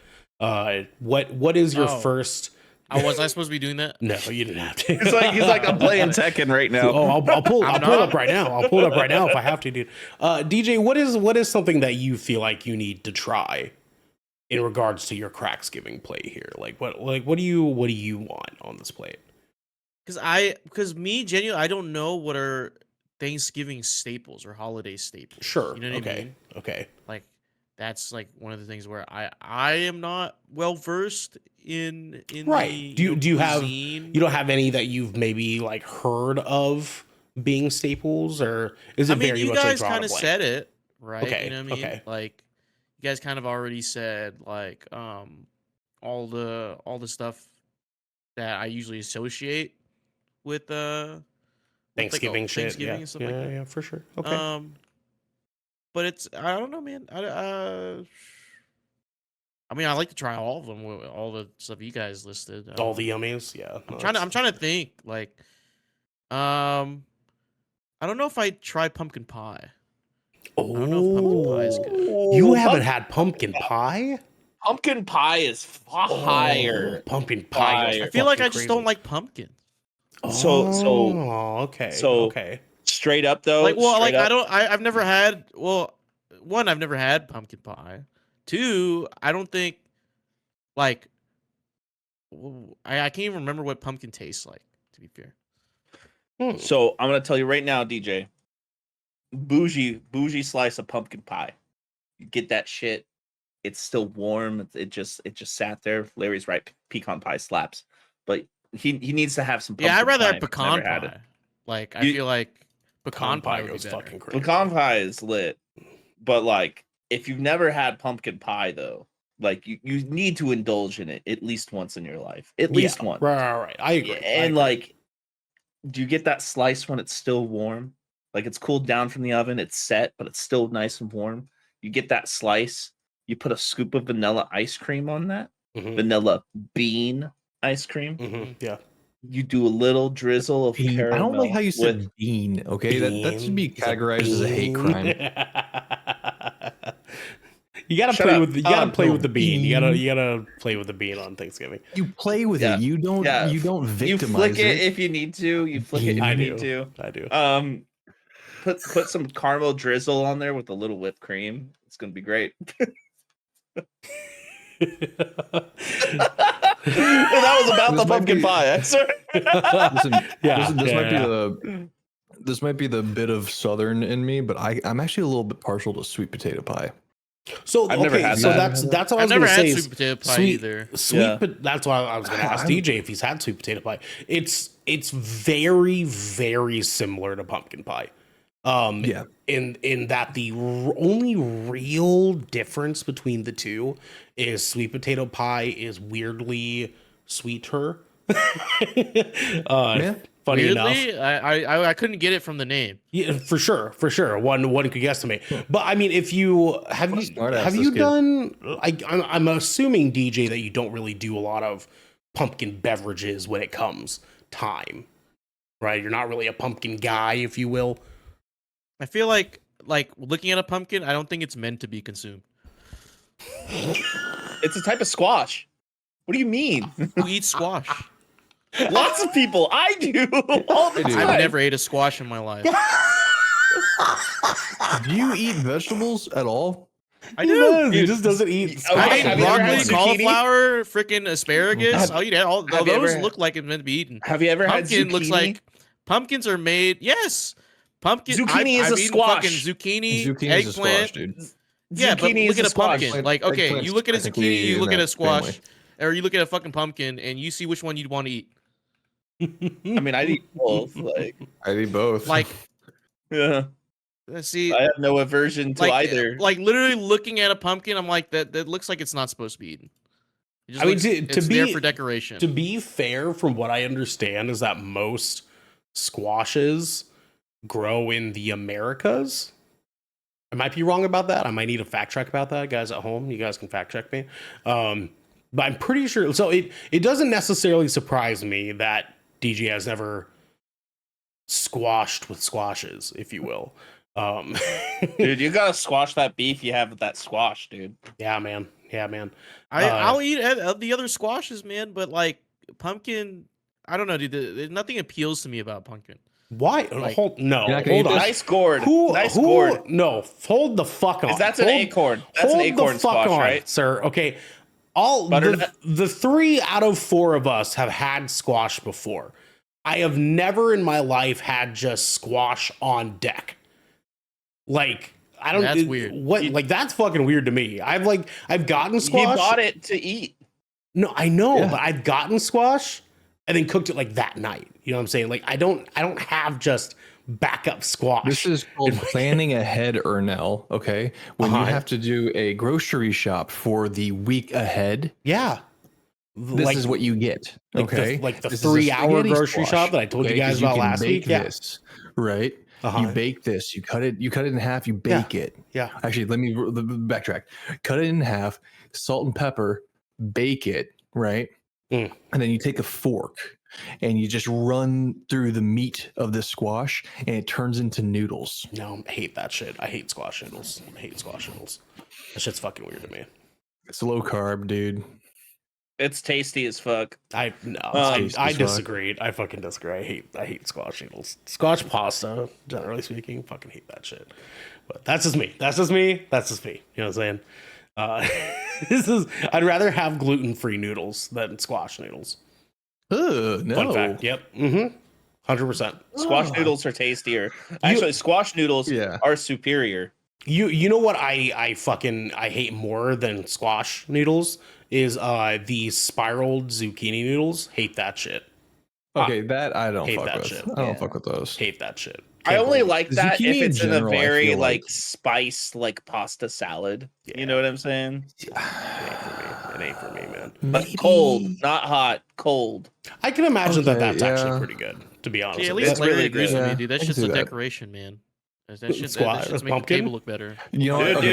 A: What is your first?
C: Was I supposed to be doing that?
A: No, you didn't have to.
B: He's like I'm playing Tekken right now.
A: Oh, I'll pull it up right now. I'll pull it up right now if I have to, dude. DJ, what is something that you feel like you need to try in regards to your Cracksgiving plate here? What do you want on this plate?
C: Because me genuinely, I don't know what are Thanksgiving staples or holiday staples.
A: Sure.
C: You know what I mean?
A: Okay.
C: Like that's like one of the things where I am not well versed in
A: right.
C: The,
A: do you have
C: cuisine.
A: You don't have any that you've maybe like heard of being staples, or is it very
C: you
A: much
C: guys
A: kind of
C: said it, right?
A: Okay.
C: You know what I mean?
A: Okay.
C: Like you guys kind of already said like all the stuff that I usually associate with
A: Thanksgiving shit.
C: Thanksgiving
A: Yeah.
C: and stuff
A: Yeah, for sure. Okay.
C: But it's I don't know, man. I mean, I like to try all of them, all the stuff you guys listed.
A: All the yummies, yeah.
C: I'm trying to think. Like, I don't know if I tried pumpkin pie.
A: Oh,
C: I don't know if pumpkin pie is good.
A: You haven't had pumpkin pie?
B: Pumpkin pie is fire.
A: Pumpkin pie.
B: Fire.
C: I feel like I just don't like pumpkins.
A: Okay.
B: So
A: okay.
B: Straight up though,
C: Like, well, like
B: straight up,
C: I've never had. Well, one, I've never had pumpkin pie. Two, I don't think, like, I can't even remember what pumpkin tastes like. To be fair.
B: So I'm gonna tell you right now, DJ. Bougie slice of pumpkin pie. You get that shit. It's still warm. It just sat there. Larry's right. Pecan pie slaps, but he needs to have some.
C: Yeah, I'd rather
B: pie.
C: have pecan
B: Never had
C: pie.
B: it.
C: Like I feel like pecan pie
A: goes
C: would be
A: fucking
C: better.
A: crazy.
B: Pecan pie is lit, but like if you've never had pumpkin pie though, like you need to indulge in it at least once in your life. At least once.
A: Right. I agree.
B: And like, do you get that slice when it's still warm? Like it's cooled down from the oven, it's set, but it's still nice and warm. You get that slice, you put a scoop of vanilla ice cream on that, vanilla bean ice cream.
A: Yeah.
B: You do a little drizzle of
D: bean.
B: caramel.
D: I don't like how you said bean. Okay, that should be categorized as a hate crime.
A: You gotta
B: Shut
A: play
B: up.
A: with you gotta play
D: no,
A: with the bean.
D: bean.
A: You gotta play with the bean on Thanksgiving.
D: You play with it. You don't. You don't victimize
B: You flick it if you need to. You flick it if
A: I
B: you
A: do.
B: need to.
A: I do.
B: Put some caramel drizzle on there with a little whipped cream. It's gonna be great. That was about the pumpkin pie. I swear.
D: Listen,
A: Yeah,
D: this might be the bit of Southern in me, but I'm actually a little bit partial to sweet potato pie.
A: So
B: I've never had
A: so
B: that.
A: that's what I
C: I've
A: was
C: never
A: gonna
C: had
A: say.
C: sweet
A: is
C: potato pie either.
A: That's why I was gonna ask DJ if he's had sweet potato pie. It's very, very similar to pumpkin pie. In that the only real difference between the two is sweet potato pie is weirdly sweeter. Funny
C: Weirdly,
A: enough,
C: I couldn't get it from the name.
A: yeah, for sure. One could guesstimate. But I mean, if you have
D: Smartass,
A: you
D: this kid.
A: done? I'm assuming DJ that you don't really do a lot of pumpkin beverages when it comes time, right? You're not really a pumpkin guy, if you will.
C: I feel like looking at a pumpkin, I don't think it's meant to be consumed.
B: It's a type of squash. What do you mean?
C: Who eats squash?
B: Lots of people. I do all the
D: I do.
B: time.
C: I've never ate a squash in my life.
D: Do you eat vegetables at all?
C: I
A: He
C: do.
A: does. He
B: Dude.
A: just doesn't eat
B: Okay,
A: squash.
C: I
B: have
C: ate
B: you ever
C: broccoli,
B: had zucchini?
C: cauliflower, freaking asparagus.
B: Have-
C: I'll eat all
B: have you
C: those
B: ever-
C: look like it's meant to be eaten.
B: Have you ever had
C: Pumpkin
B: zucchini?
C: looks like pumpkins are made. Yes, pumpkin.
B: Zucchini is
C: I've
B: a
C: eaten
B: squash.
C: fucking zucchini,
D: Zucchini is a squash,
C: eggplant.
D: dude.
C: Yeah, but
B: Zucchini
C: look
B: is
C: at
B: a
C: a
B: squash.
C: pumpkin.
D: Eggplant-
C: Like, okay,
D: eggplant's
C: you look at a
D: technically
C: zucchini, you
D: in
C: look at a
D: that
C: squash,
D: family.
C: or you look at a fucking pumpkin, and you see which one you'd want to eat.
B: I mean, I'd eat both. Like,
D: I eat both.
C: Like,
B: yeah,
C: see,
B: I have no aversion to
C: like,
B: either.
C: like literally looking at a pumpkin, I'm like, that looks like it's not supposed to be eaten. It just
A: I mean,
C: looks-
A: to
C: it's there
A: be-
C: for decoration.
A: To be fair, from what I understand, is that most squashes grow in the Americas. I might be wrong about that. I might need a fact check about that, guys at home. You guys can fact check me. But I'm pretty sure. So it doesn't necessarily surprise me that DJ has never squashed with squashes, if you will.
B: Dude, you gotta squash that beef you have with that squash, dude.
A: Yeah, man. Yeah, man.
C: I'll eat the other squashes, man, but like pumpkin, I don't know, dude. Nothing appeals to me about pumpkin.
A: Why?
C: Like-
A: No,
D: You're not gonna
A: hold
D: eat
A: on.
D: this?
B: Nice gourd. Nice gourd.
A: No, hold the fuck on.
B: That's an
A: Hold-
B: acorn. That's an
A: hold
B: acorn
A: the fuck
B: squash,
A: on,
B: right?
A: sir? Okay, all
B: Butternut?
A: the 3 out of 4 of us have had squash before. I have never in my life had just squash on deck. Like, I don't.
C: That's weird.
A: What? Like, that's fucking weird to me. I've gotten
B: He
A: squash.
B: bought it to eat.
A: No, I know,
D: Yeah.
A: but I've gotten squash and then cooked it like that night. You know what I'm saying? Like, I don't have just backup squash.
D: This is called planning ahead, Ernell. Okay, when
A: Uh-huh.
D: you have to do a grocery shop for the week ahead,
A: yeah.
D: this is what you get.
A: like
D: Okay,
A: the
D: This is a
A: 3-hour
D: spaghetti
A: grocery
D: squash,
A: shop that I told you
D: okay?
A: guys
D: 'Cause
A: about
D: can
A: last
D: bake
A: week. Yeah.
D: this, right?
A: Uh-huh.
D: You bake this. You cut it in half. You bake it.
A: Yeah.
D: Actually, let me backtrack. Cut it in half. Salt and pepper. Bake it. Right.
A: Mm.
D: And then you take a fork and you just run through the meat of this squash, and it turns into noodles.
A: No, I hate that shit. I hate squash noodles. I hate squash noodles. That shit's fucking weird to me.
D: It's low carb, dude.
B: It's tasty as fuck.
A: I
D: tasty as fuck.
A: disagreed. I fucking disagree. I hate squash noodles. Squash pasta, generally speaking, fucking hate that shit. But that's just me. That's just me. You know what I'm saying? I'd rather have gluten-free noodles than squash noodles.
D: Ugh, no.
A: Fun fact. Yep. 100%.
B: Squash noodles are tastier. Actually, squash noodles
D: Yeah.
B: are superior.
A: You know what I hate more than squash noodles is the spiraled zucchini noodles. Hate that shit.
D: Okay, that I don't
A: hate
D: fuck
A: that
D: with.
A: shit.
D: I don't
B: Yeah.
D: fuck with those.
A: Hate that shit.
B: I
A: Can't
B: only
A: believe-
B: like that
D: Zucchini
B: if
D: in
B: it's in
D: general,
B: a
D: I
B: very
D: feel
B: like
D: like-
B: spiced like pasta salad.
A: Yeah.
B: You know what I'm saying?
A: It ain't for me, man.
B: But cold, not hot, cold.
A: I can imagine
D: Okay,
A: that's actually
D: yeah.
A: pretty good, to be honest.
C: See, at
A: with
C: least
B: It's
A: you.
C: Larry
B: really
C: agrees
B: good.
C: with me,
D: Yeah,
C: dude.
D: I
C: That's
D: can
C: just
D: see
C: the
D: that.
C: decoration, man. That shit's
A: Squash,
C: make the
A: pumpkin?
C: table look better.
D: You know,
B: Dude,
D: what? Okay,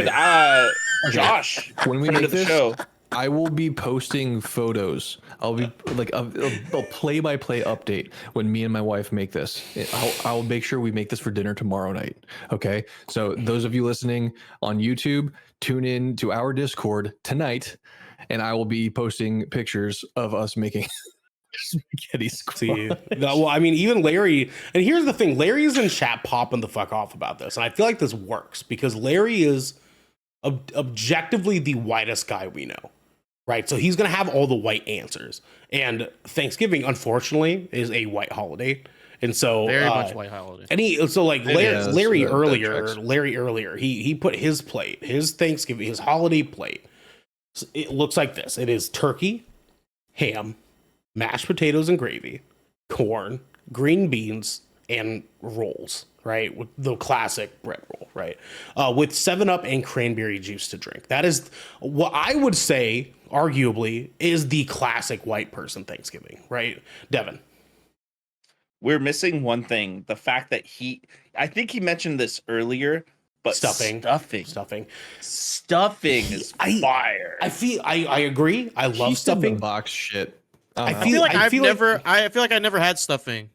B: dude, Josh,
D: when we
B: friend
D: make
B: of the
D: this,
B: show.
D: I will be posting photos. I'll be like a play-by-play update when me and my wife make this. I'll make sure we make this for dinner tomorrow night. Okay, so those of you listening on YouTube, tune in to our Discord tonight, and I will be posting pictures of us making spaghetti squash.
A: See, well, I mean, even Larry, and here's the thing: Larry's in chat popping the fuck off about this, and I feel like this works because Larry is objectively the whitest guy we know, right? So he's gonna have all the white answers, and Thanksgiving, unfortunately, is a white holiday, and so
C: Very much white holiday.
A: And
D: is,
A: Larry
D: that
A: earlier, he put his plate, his Thanksgiving, his holiday plate. It looks like this: it is turkey, ham, mashed potatoes and gravy, corn, green beans, and rolls, right? With the classic bread roll, right? With 7-Up and cranberry juice to drink. That is what I would say, arguably, is the classic white person Thanksgiving, right? Devin.
B: We're missing one thing. The fact that I think he mentioned this earlier, but
A: Stuffing.
B: Stuffing is fire.
A: I agree. I love
D: He's in the
A: stuffing.
D: box shit.
A: I
C: I feel like
A: I
C: I
A: feel like-
C: feel like I never had stuffing.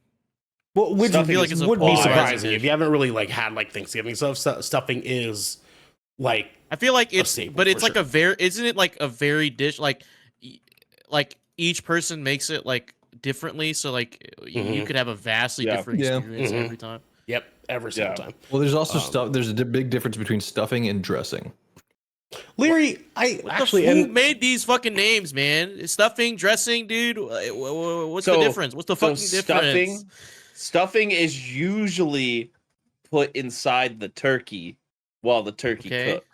A: Well, which
C: Stuffing
A: would
C: is a
A: be
C: polarizing
A: surprising
C: dish.
A: if you haven't really had Thanksgiving stuff. Stuffing is like
C: I feel like it's,
A: staple
C: but it's
A: for
C: like
A: sure.
C: a very, isn't it like a varied dish? Like each person makes it like differently, so like you
A: Mhm.
C: could have a vastly
B: Yeah.
C: different
D: Yeah.
C: experience
A: Mhm.
C: every time.
A: every single
B: Yeah.
A: time.
D: Well, there's also
A: Um,
D: stuff. There's a big difference between stuffing and dressing.
A: Larry,
C: Who made these fucking names, man? Stuffing, dressing, dude. What's the difference? What's the fucking difference?
B: Stuffing is usually put inside the turkey while the turkey cooks.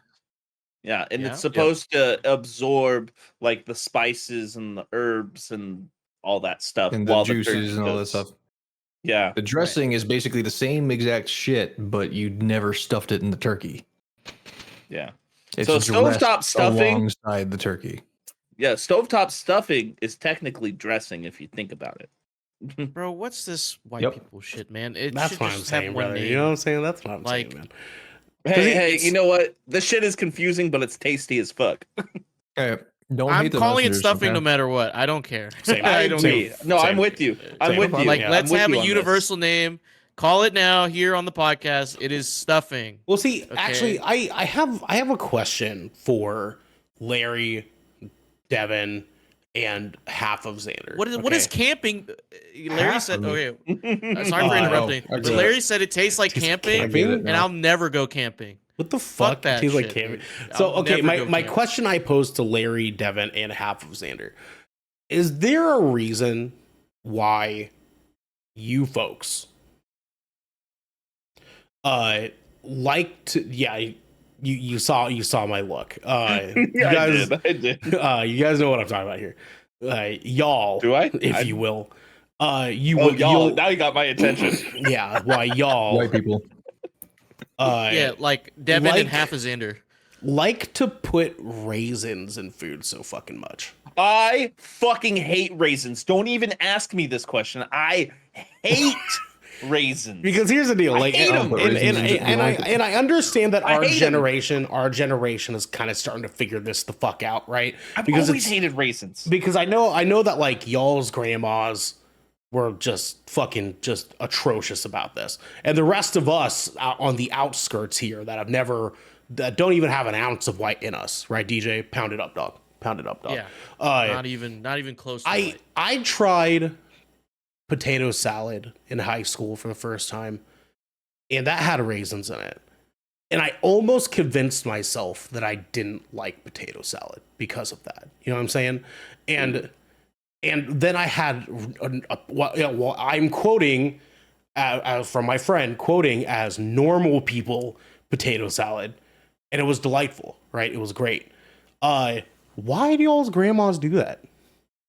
B: Yeah, and it's supposed to absorb like the spices and the herbs and all that stuff
D: and
B: while
D: the
B: the turkey
D: juices and all that
B: cooks.
D: stuff.
B: Yeah,
D: The dressing is basically the same exact shit, but you never stuffed it in the turkey.
B: yeah.
D: It's
B: So
D: dressed
B: stovetop stuffing
D: alongside the turkey.
B: Yeah, stovetop stuffing is technically dressing if you think about it.
C: Bro, what's this white people shit, man?
A: That's what I'm saying, brother. You know what I'm saying? That's what I'm saying, man.
B: Hey, you know what? This shit is confusing, but it's tasty as fuck.
D: Hey, don't
C: I'm
D: hate the
C: calling it
D: messengers,
C: stuffing
D: okay?
C: no matter what. I don't care.
A: Same.
C: I don't
B: agree. No, I'm with you. I'm with you.
C: Like,
B: Yeah,
C: let's
B: I'm with
C: have
B: you
C: a
B: on this.
C: universal name. Call it now here on the podcast. It is stuffing.
A: Well, see,
C: Okay.
A: actually, I have a question for Larry, Devin, and half of Xander.
C: What is camping? Larry
D: Half
C: said,
D: of me.
C: okay. Sorry for interrupting.
D: I
C: But
D: get it.
C: Larry said it tastes like camping,
A: I get it
C: and
D: now.
C: I'll never go camping.
A: What the fuck?
C: that
A: Tastes like
C: shit,
A: camping.
C: dude.
A: So,
C: I'll
A: okay,
C: never
A: my
C: go camping.
A: question I posed to Larry, Devin, and half of Xander is there a reason why you folks like to you saw my look.
B: Yeah,
A: you guys,
B: I did.
A: you guys know what I'm talking about here. Y'all,
B: Do I?
A: if you will. You
B: Oh,
A: will
B: y'all! Now you got my attention.
A: yeah, why y'all
D: White people.
C: Yeah, like Devin
A: like-
C: and half of Xander.
A: like to put raisins in food so fucking much.
B: I fucking hate raisins. Don't even ask me this question. I hate raisins.
A: Because here's the deal,
B: I
A: like,
B: hate 'em.
A: and I understand that
B: I
A: our
B: hate 'em.
A: generation is kind of starting to figure this the fuck out, right?
B: I've
A: Because
B: always
A: it's
B: hated raisins.
A: because I know that like y'all's grandmas were just fucking just atrocious about this, and the rest of us on the outskirts here that don't even have an ounce of white in us, right? DJ, pound it up, dog. Pound it up, dog.
C: Yeah. not even close to it.
A: I tried potato salad in high school for the first time, and that had raisins in it. And I almost convinced myself that I didn't like potato salad because of that. You know what I'm saying? And then I had I'm quoting from my friend, quoting as normal people potato salad, and it was delightful, right? It was great. Why do y'all's grandmas do that?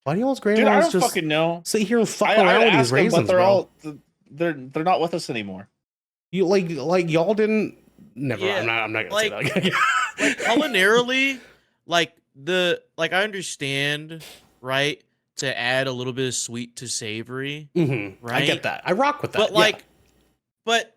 A: Why do y'all's grandmas
B: Dude, I don't
A: just
B: fucking know.
A: sit here and fuck
B: I
A: around with these
B: asked them,
A: raisins,
B: but they're
A: bro?
B: all they're not with us anymore.
A: You like y'all didn't. Never.
C: Yeah,
A: I'm not gonna
C: like-
A: say that again.
C: Like culinarily, I understand, right? To add a little bit of sweet to savory,
A: I
C: right?
A: get that. I rock with that.
C: But
A: yeah.
C: but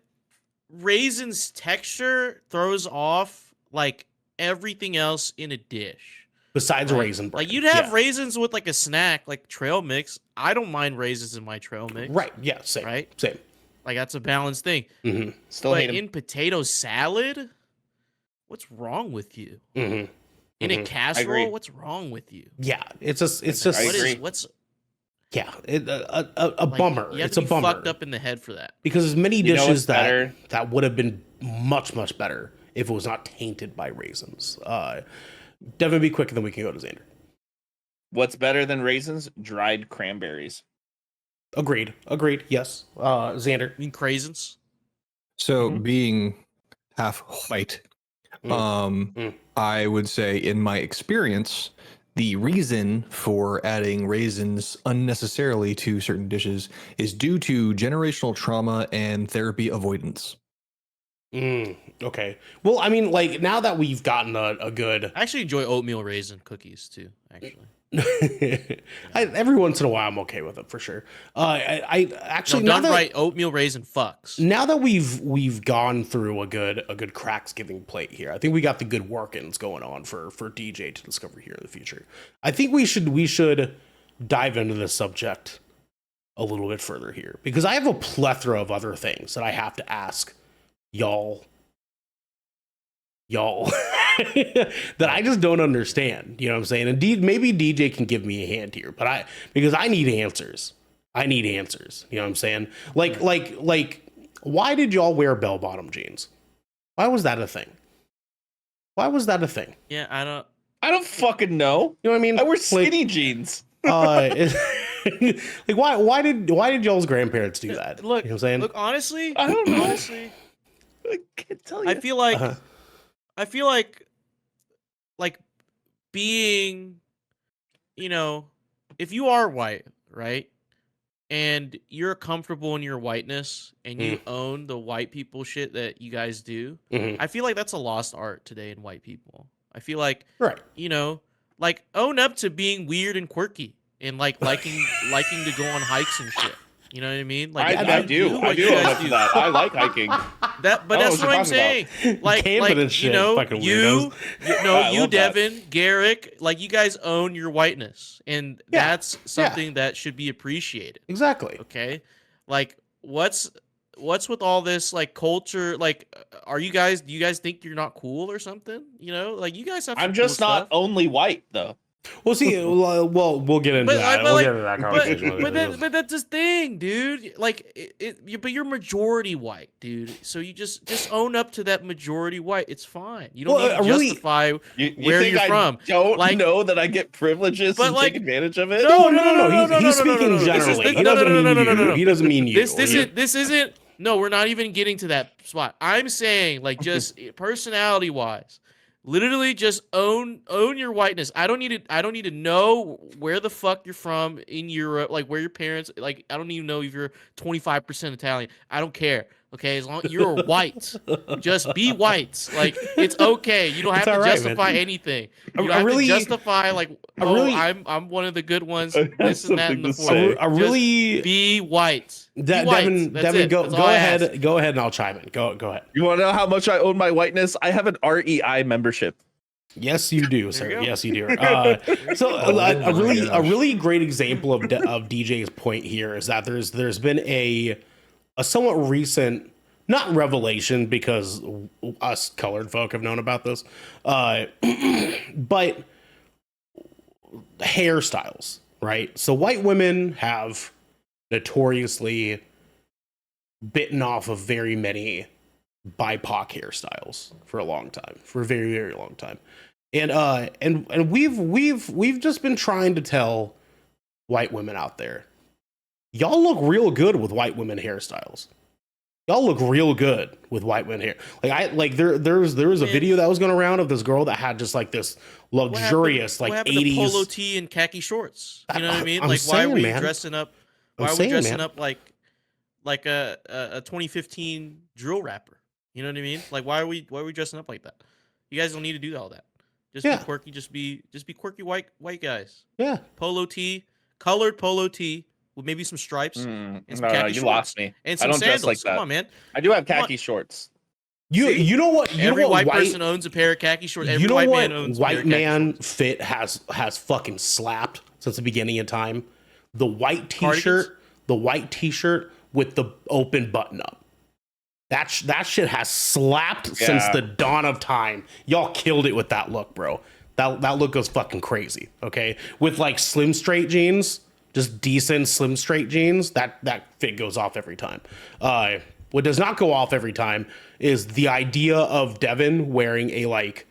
C: raisins texture throws off like everything else in a dish.
A: Besides
C: right?
A: raisin bread,
C: Like you'd have
A: yeah.
C: raisins with like a snack, like trail mix. I don't mind raisins in my trail mix.
A: Right? Yeah. Same.
C: Right?
A: Same.
C: Like that's a balanced thing.
B: Still
C: But
B: hate 'em.
C: in potato salad, what's wrong with you? In a
B: agree.
C: casserole, what's wrong with you?
A: Yeah. It's just.
B: I
C: What
B: agree.
C: is what's
A: Yeah. A
C: like,
A: bummer.
C: You have
A: It's
C: to
A: a
C: be
A: bummer.
C: fucked up in the head for that.
A: Because there's many
B: You know what's
A: dishes
B: better?
A: that would have been much better if it was not tainted by raisins. Devin, be quick, and then we can go to Xander.
B: What's better than raisins? Dried cranberries.
A: Agreed. Yes. Xander.
C: I mean, craisins.
D: So being half white, I would say in my experience, the reason for adding raisins unnecessarily to certain dishes is due to generational trauma and therapy avoidance.
A: Okay. Well, I mean, like now that we've gotten a good.
C: I actually enjoy oatmeal raisin cookies too. Actually,
A: Every once in a while, I'm okay with it for sure. I actually now
C: done
A: that,
C: right, oatmeal raisin fucks.
A: now that we've gone through a good cracks giving plate here, I think we got the good workings going on for DJ to discover here in the future. I think we should dive into this subject a little bit further here because I have a plethora of other things that I have to ask y'all that I just don't understand. You know what I'm saying? And maybe DJ can give me a hand here, but because I need answers. You know what I'm saying? Like why did y'all wear bell-bottom jeans? Why was that a thing? Why was that a thing?
C: Yeah,
B: I don't fucking know.
A: You know what I mean?
B: I wear
A: Like,
B: skinny jeans.
A: like why did y'all's grandparents do that?
C: Look,
A: you know what I'm saying?
C: look. Honestly,
B: I don't know.
C: honestly,
B: I can't tell you.
C: I feel like
A: Uh-huh.
C: I feel like being, if you are white, right? And you're comfortable in your whiteness and you own the white people shit that you guys do.
A: Mhm.
C: I feel like that's a lost art today in white people. I feel like,
A: Right.
C: like own up to being weird and quirky and like liking to go on hikes and shit. You know what I mean? Like
B: I do. I
C: what
B: do
C: you
B: own
C: guys
B: up to
C: do.
B: that. I like hiking.
C: But
B: I don't know
C: that's
B: what
C: what
B: you're
C: I'm saying. Like,
A: Camping and shit, fucking weirdos.
B: I love that.
C: Devin, Garrick, like you guys own your whiteness, and
A: Yeah,
C: that's something that should be appreciated.
A: Exactly.
C: Okay, like what's with all this like culture? Like, do you guys think you're not cool or something? Like you guys have.
B: I'm
C: some
B: just
C: cool
B: not
C: stuff.
B: only white though.
A: We'll see. Well, we'll get into that. We'll get into that conversation.
C: But that's the thing, dude. Like, but you're majority white, dude. So you just own up to that majority white. It's fine. You don't need to justify
B: You
C: where
B: think
C: you're
B: I
C: from.
B: don't
C: Like-
B: know that I get privileges
C: But,
B: and
C: like,
B: take advantage of it?
A: No. He's speaking
C: no.
A: generally. He doesn't mean you. He doesn't mean you.
C: This isn't. No, we're not even getting to that spot. I'm saying, like, just personality wise, literally just own your whiteness. I don't need to know where the fuck you're from in Europe, like where your parents, like I don't even know if you're 25% Italian. I don't care. Okay, as long as you're white, just be white. Like it's okay. You don't have to justify anything. You don't have to justify like, I'm one of the good ones. This and that and the fourth. Just be white.
A: Devin, go ahead. Go ahead, and I'll chime in. Go ahead.
B: You want to know how much I own my whiteness? I have an REI membership.
A: Yes, you do, sir.
C: you go.
A: Yes, you do. So a really great example of DJ's point here is that there's been a somewhat recent, not revelation because us colored folk have known about this, but hairstyles, right? So white women have notoriously bitten off of very many BIPOC hairstyles for a long time, for a very, very long time. And we've just been trying to tell white women out there, y'all look real good with white women hairstyles. Y'all look real good with white women hair. There was a video that was going around of this girl that had just like this luxurious
C: what happened
A: 80s
C: to polo tee and khaki shorts. You know what I mean?
A: I'm
C: Like
A: saying,
C: why are we
A: man.
C: dressing up?
A: I'm
C: Why are we
A: saying,
C: dressing
A: man.
C: up like a 2015 drill rapper? You know what I mean? Like why are we dressing up like that? You guys don't need to do all that. Just be quirky. Just be quirky white guys.
A: Yeah.
C: Polo tee, colored polo tee with maybe some stripes and some khaki
B: you
C: shorts.
B: lost me.
C: And
B: I
C: some
B: don't
C: sandals.
B: dress like that.
C: Come on, man.
B: I do have khaki shorts.
A: You know what?
C: Every white
A: white
C: person owns a pair of khaki shorts. Every
A: you know
C: white
A: what
C: man owns a pair
A: white
C: of khaki
A: man
C: shorts.
A: fit has fucking slapped since the beginning of time? The white
C: Cardigans?
A: t-shirt with the open button up. That shit has slapped since the dawn of time. Y'all killed it with that look, bro. That look goes fucking crazy. Okay, with like slim straight jeans, just decent slim straight jeans. That fit goes off every time. What does not go off every time is the idea of Devin wearing a like